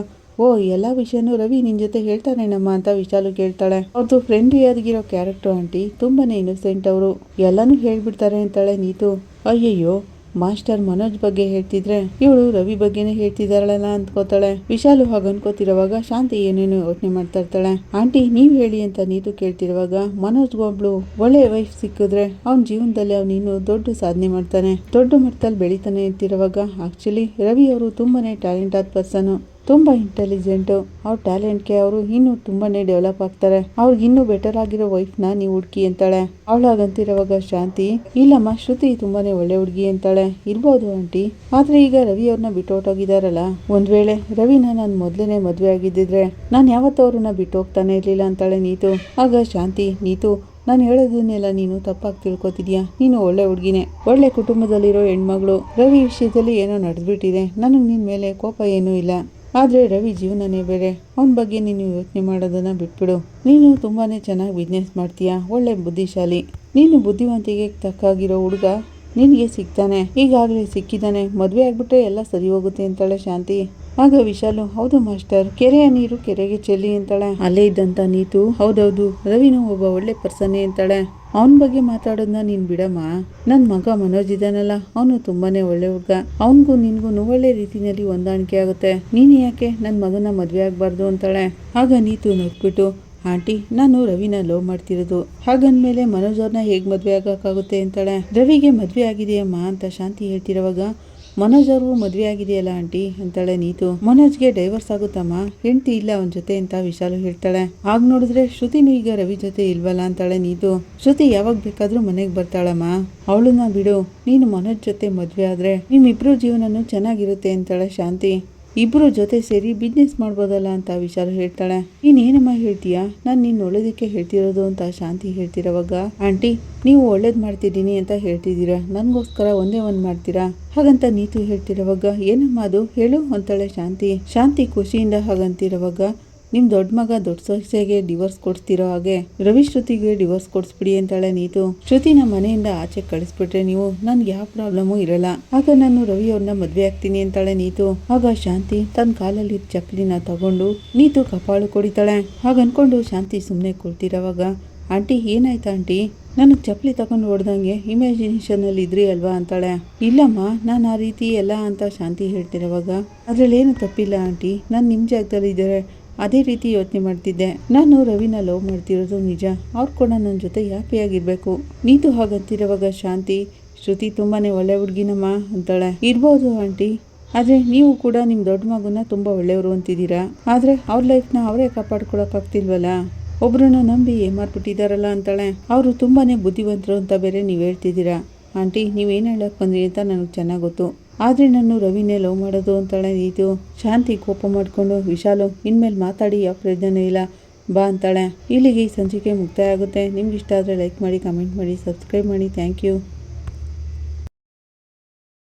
ಓ ಎಲ್ಲ ವಿಷಯನೂ ರವಿ ನಿನ್ ಜೊತೆ ಹೇಳ್ತಾನೇನಮ್ಮ ಅಂತ ವಿಶಾಲು ಕೇಳ್ತಾಳೆ. ಅವ್ರದ್ದು ಫ್ರೆಂಡ್ ಆಗಿರೋ ಕ್ಯಾರೆಕ್ಟರ್ ಆಂಟಿ, ತುಂಬಾನೇ ಇನ್ನೋಸೆಂಟ್ ಅವರು, ಎಲ್ಲಾನು ಹೇಳ್ಬಿಡ್ತಾರೆ ಅಂತಾಳೆ ನೀತು. ಅಯ್ಯಯ್ಯೋ, ಮಾಸ್ಟರ್ ಮನೋಜ್ ಬಗ್ಗೆ ಹೇಳ್ತಿದ್ರೆ ಇವಳು ರವಿ ಬಗ್ಗೆನೇ ಹೇಳ್ತಿದಾರಲ್ಲ ಅಂದ್ಕೋತಾಳೆ. ವಿಶಾಲು ಹಾಗ ಅನ್ಕೋತಿರುವಾಗ ಶಾಂತಿ ಏನೇನು ಯೋಚನೆ ಮಾಡ್ತಾ ಇರ್ತಾಳೆ. ಆಂಟಿ ನೀವ್ ಹೇಳಿ ಅಂತ ನೀತು ಕೇಳ್ತಿರುವಾಗ, ಮನೋಜ್ಗೊಬ್ಳು ಒಳ್ಳೆ ವೈಫ್ ಸಿಕ್ಕಿದ್ರೆ ಅವ್ನ ಜೀವನದಲ್ಲಿ ಅವ್ನಿನ್ನು ದೊಡ್ಡ ಸಾಧನೆ ಮಾಡ್ತಾನೆ, ದೊಡ್ಡ ಮಟ್ಟದಲ್ಲಿ ಬೆಳಿತಾನೆ ಅಂತಿರುವಾಗ, ಆಕ್ಚುಲಿ ರವಿ ಅವರು ತುಂಬಾನೇ ಟ್ಯಾಲೆಂಟ್ ಆದ ಪರ್ಸನ್, ತುಂಬಾ ಇಂಟೆಲಿಜೆಂಟು. ಅವ್ರ ಟ್ಯಾಲೆಂಟ್ಗೆ ಅವರು ಇನ್ನೂ ತುಂಬಾನೇ ಡೆವಲಪ್ ಆಗ್ತಾರೆ. ಅವ್ರಿಗೆ ಇನ್ನೂ ಬೆಟರ್ ಆಗಿರೋ ವೈಫ್ನ ನೀವು ಹುಡುಕಿ ಅಂತಾಳೆ. ಅವಳಾಗಂತಿರುವಾಗ ಶಾಂತಿ, ಇಲ್ಲಮ್ಮ ಶ್ರುತಿ ತುಂಬಾನೇ ಒಳ್ಳೆ ಹುಡುಗಿ ಅಂತಾಳೆ. ಇರ್ಬೋದು ಆಂಟಿ, ಆದ್ರೆ ಈಗ ರವಿ ಅವ್ರನ್ನ ಬಿಟ್ಟು ಹೊಟ್ಟೋಗಿದಾರಲ್ಲ, ಒಂದ್ ವೇಳೆ ರವಿನ ನಾನು ಮೊದ್ಲೇನೆ ಮದ್ವೆ ಆಗಿದ್ದಿದ್ರೆ ನಾನು ಯಾವತ್ತೂ ಅವ್ರನ್ನ ಬಿಟ್ಟು ಹೋಗ್ತಾನೆ ಇರ್ಲಿಲ್ಲ ಅಂತಾಳೆ ನೀತು. ಆಗ ಶಾಂತಿ, ನೀತು ನಾನು ಹೇಳೋದನ್ನೆಲ್ಲ ನೀನು ತಪ್ಪಾಗಿ ತಿಳ್ಕೊತಿದ್ಯಾ, ನೀನು ಒಳ್ಳೆ ಹುಡುಗಿನೇ, ಒಳ್ಳೆ ಕುಟುಂಬದಲ್ಲಿರೋ ಹೆಣ್ಮಗಳು. ರವಿ ವಿಷಯದಲ್ಲಿ ಏನೋ ನಡೆದ್ಬಿಟ್ಟಿದೆ, ನನಗೆ ನಿನ್ ಮೇಲೆ ಕೋಪ ಏನೂ ಇಲ್ಲ, ಆದ್ರೆ ರವಿ ಜೀವನನೇ ಬೇರೆ, ಅವನ ಬಗ್ಗೆ ನೀನು ಯೋಚನೆ ಮಾಡೋದನ್ನ ಬಿಟ್ಬಿಡು. ನೀನು ತುಂಬಾನೇ ಚೆನ್ನಾಗಿ ಬಿಸ್ನೆಸ್ ಮಾಡ್ತೀಯಾ, ಒಳ್ಳೆ ಬುದ್ಧಿಶಾಲಿ, ನೀನು ಬುದ್ಧಿವಂತಿಗೆ ತಕ್ಕಾಗಿರೋ ಹುಡುಗ ನಿನ್ಗೆ ಸಿಗ್ತಾನೆ, ಈಗಾಗಲೇ ಸಿಕ್ಕಿದ್ದಾನೆ, ಮದ್ವೆ ಆಗ್ಬಿಟ್ರೆ ಎಲ್ಲ ಸರಿ ಹೋಗುತ್ತೆ ಅಂತಾಳೆ ಶಾಂತಿ. ಆಗ ವಿಶಾಲು, ಹೌದು ಮಾಸ್ಟರ್, ಕೆರೆಯ ನೀರು ಕೆರೆಗೆ ಚೆಲ್ಲಿ ಅಂತಾಳೆ. ಅಲ್ಲೇ ಇದ್ದಂತ ನೀತು, ಹೌದೌದು, ರವಿನೂ ಒಬ್ಬ ಒಳ್ಳೆ ಪರ್ಸನ್ನೇ ಅಂತಾಳೆ. ಅವನ ಬಗ್ಗೆ ಮಾತಾಡೋದನ್ನ ನೀನ್ ಬಿಡಮ್ಮ, ನನ್ ಮಗ ಮನೋಜ್ ಇದಾನಲ್ಲ, ಅವನು ತುಂಬಾನೇ ಒಳ್ಳೆ ಹುಡುಗ, ಅವನ್ಗೂ ನಿನ್ಗೂ ಒಳ್ಳೆ ರೀತಿನಲ್ಲಿ ಹೊಂದಾಣಿಕೆ ಆಗುತ್ತೆ, ನೀನ್ ಯಾಕೆ ನನ್ ಮಗನ ಮದ್ವೆ ಆಗ್ಬಾರ್ದು ಅಂತಾಳೆ. ಆಗ ನೀತು ನಗ್ಬಿಟ್ಟು, ಆಂಟಿ ನಾನು ರವಿನ ಲವ್ ಮಾಡ್ತಿರೋದು, ಹಾಗಂದ್ಮೇಲೆ ಮನೋಜ್ ಅವ್ರನ್ನ ಹೇಗ್ ಮದ್ವೆ ಆಗಕ್ಕಾಗುತ್ತೆ ಅಂತಾಳೆ. ರವಿಗೆ ಮದ್ವೆ ಆಗಿದೆಯಮ್ಮ ಅಂತ ಶಾಂತಿ ಹೇಳ್ತಿರೋವಾಗ, ಮನೋಜ್ ಅವ್ರಿಗೂ ಮದ್ವೆ ಆಗಿದೆಯಲ್ಲ ಆಂಟಿ ಅಂತಾಳೆ ನೀತು. ಮನೋಜ್ಗೆ ಡೈವರ್ಸ್ ಆಗುತ್ತಮ್ಮ, ಹೆಂಡತಿ ಇಲ್ಲ ಅವನ ಜೊತೆ ಅಂತ ವಿಶಾಲು ಹೇಳ್ತಾಳೆ. ಆಗ ನೋಡಿದ್ರೆ ಶ್ರುತಿನೂ ಈಗ ರವಿ ಜೊತೆ ಇಲ್ವಲ್ಲ ಅಂತಾಳೆ ನೀತು. ಶ್ರುತಿ ಯಾವಾಗ ಬೇಕಾದ್ರೂ ಮನೆಗೆ ಬರ್ತಾಳಮ್ಮ, ಅವಳನ್ನ ಬಿಡು, ನೀನು ಮನೋಜ್ ಜೊತೆ ಮದ್ವೆ ಆದ್ರೆ ನಿಮ್ಮಿಬ್ರು ಜೀವನನು ಚೆನ್ನಾಗಿರುತ್ತೆ ಅಂತಾಳೆ ಶಾಂತಿ. ಇಬ್ರು ಜೊತೆ ಸೇರಿ ಬಿಸ್ನೆಸ್ ಮಾಡ್ಬೋದಲ್ಲ ಅಂತ ವಿಶಾಲು ಹೇಳ್ತಾಳೆ. ನೀನೇನಮ್ಮ ಹೇಳ್ತೀಯಾ, ನಾನು ನಿನ್ನ ಒಳ್ಳೇದಕ್ಕೆ ಹೇಳ್ತಿರೋದು ಅಂತ ಶಾಂತಿ ಹೇಳ್ತಿರೋವಾಗ, ಆಂಟಿ ನೀವು ಒಳ್ಳೇದ್ ಮಾಡ್ತಿದ್ದೀನಿ ಅಂತ ಹೇಳ್ತಿದ್ದೀರಾ, ನನಗೋಸ್ಕರ ಒಂದೇ ಒಂದ್ ಮಾಡ್ತೀರಾ ಹಾಗಂತ ನೀತು ಹೇಳ್ತಿರೋವಾಗ, ಏನಮ್ಮ ಅದು ಹೇಳು ಅಂತಾಳೆ ಶಾಂತಿ. ಶಾಂತಿ ಖುಷಿಯಿಂದ ಹಾಗಂತಿರೋವಾಗ, ನಿಮ್ ದೊಡ್ಡ ಮಗ ದೊಡ್ಡ ಸೊಸೆಗೆ ಡಿವೋರ್ಸ್ ಕೊಡ್ತಿರೋ ಹಾಗೆ ರವಿ ಶ್ರುತಿಗೆ ಡಿವೋರ್ಸ್ ಕೊಡಿಸ್ಬಿಡಿ ಅಂತಾಳೆ ನೀತು. ಶ್ರುತಿನ ಮನೆಯಿಂದ ಆಚೆ ಕಳಿಸ್ಬಿಟ್ರೆ ನೀವು ನನ್ಗೆ ಯಾವ ಪ್ರಾಬ್ಲಮು ಇರಲ್ಲ, ಆಗ ನಾನು ರವಿ ಅವ್ರನ್ನ ಮದ್ವೆ ಆಗ್ತೀನಿ ಅಂತಾಳೆ ನೀತು. ಆಗ ಶಾಂತಿ ತನ್ನ ಕಾಲಲ್ಲಿ ಚಕ್ಲಿನ ತಗೊಂಡು ನೀತು ಕಪಾಳು ಕೊಡಿತಾಳೆ. ಹಾಗನ್ಕೊಂಡು ಶಾಂತಿ ಸುಮ್ಮನೆ ಕೊಡ್ತಿರೋವಾಗ ಆಂಟಿ ಏನಾಯ್ತಾ ಆಂಟಿ? ನನಗೆ ಚಪ್ಪಲಿ ತಗೊಂಡು ಹೊಡೆದಂಗೆ ಇಮ್ಯಾಜಿನೇಷನಲ್ಲಿ ಇದ್ರಿ ಅಲ್ವಾ ಅಂತಾಳೆ. ಇಲ್ಲಮ್ಮ, ನಾನು ಆ ರೀತಿ ಎಲ್ಲ ಅಂತ ಶಾಂತಿ ಹೇಳ್ತಿರೋವಾಗ ಅದರಲ್ಲೇನು ತಪ್ಪಿಲ್ಲ ಆಂಟಿ. ನಾನು ನಿಮ್ಮ ಜಾಗದಲ್ಲಿ ಇದ್ದರೆ ಅದೇ ರೀತಿ ಯೋಚನೆ ಮಾಡ್ತಿದ್ದೆ. ನಾನು ರವಿನ ಲವ್ ಮಾಡ್ತಿರೋದು ನಿಜ. ಅವ್ರು ಕೂಡ ನನ್ನ ಜೊತೆ ಹ್ಯಾಪಿಯಾಗಿರಬೇಕು. ನೀತು ಹಾಗಂತಿರೋವಾಗ ಶಾಂತಿ, ಶ್ರುತಿ ತುಂಬಾ ಒಳ್ಳೆ ಹುಡುಗಿನಮ್ಮ ಅಂತಾಳೆ. ಇರ್ಬೋದು ಆಂಟಿ, ಆದರೆ ನೀವು ಕೂಡ ನಿಮ್ಮ ದೊಡ್ಡ ಮಗುನ ತುಂಬ ಒಳ್ಳೆಯವರು ಅಂತಿದ್ದೀರಾ. ಆದರೆ ಅವ್ರ ಲೈಫ್ನ ಅವರೇ ಕಾಪಾಡ್ಕೊಳಕ್ಕಾಗ್ತಿಲ್ವಲ್ಲ. ಒಬ್ರನ್ನ ನಂಬಿ ಏಮಾರ್ಬಿಟ್ಟಿದ್ದಾರಲ್ಲ ಅಂತಾಳೆ. ಅವರು ತುಂಬಾ ಬುದ್ಧಿವಂತರು ಅಂತ ಬೇರೆ ನೀವು ಹೇಳ್ತಿದ್ದೀರಾ. ಆಂಟಿ, ನೀವೇನು ಹೇಳಕ್ಕೆ ಬಂದ್ರಿ ಅಂತ ನನಗೆ ಚೆನ್ನಾಗಿ ಗೊತ್ತು. ಆದರೆ ನಾನು ರವಿನೇ ಲವ್ ಮಾಡೋದು ಅಂತಾಳೆ ನೀತು. ಶಾಂತಿ ಕೋಪ ಮಾಡಿಕೊಂಡು, ವಿಶಾಲು ಇನ್ಮೇಲೆ ಮಾತಾಡಿ ಯಾವ ಪ್ರಯೋಜನ ಇಲ್ಲ ಬಾ ಅಂತಾಳೆ. ಇಲ್ಲಿಗೆ ಈ ಸಂಚಿಕೆ ಮುಕ್ತಾಯ ಆಗುತ್ತೆ. ನಿಮ್ಗೆ ಇಷ್ಟ ಆದರೆ ಲೈಕ್ ಮಾಡಿ, ಕಮೆಂಟ್ ಮಾಡಿ, ಸಬ್ಸ್ಕ್ರೈಬ್ ಮಾಡಿ. Thank you.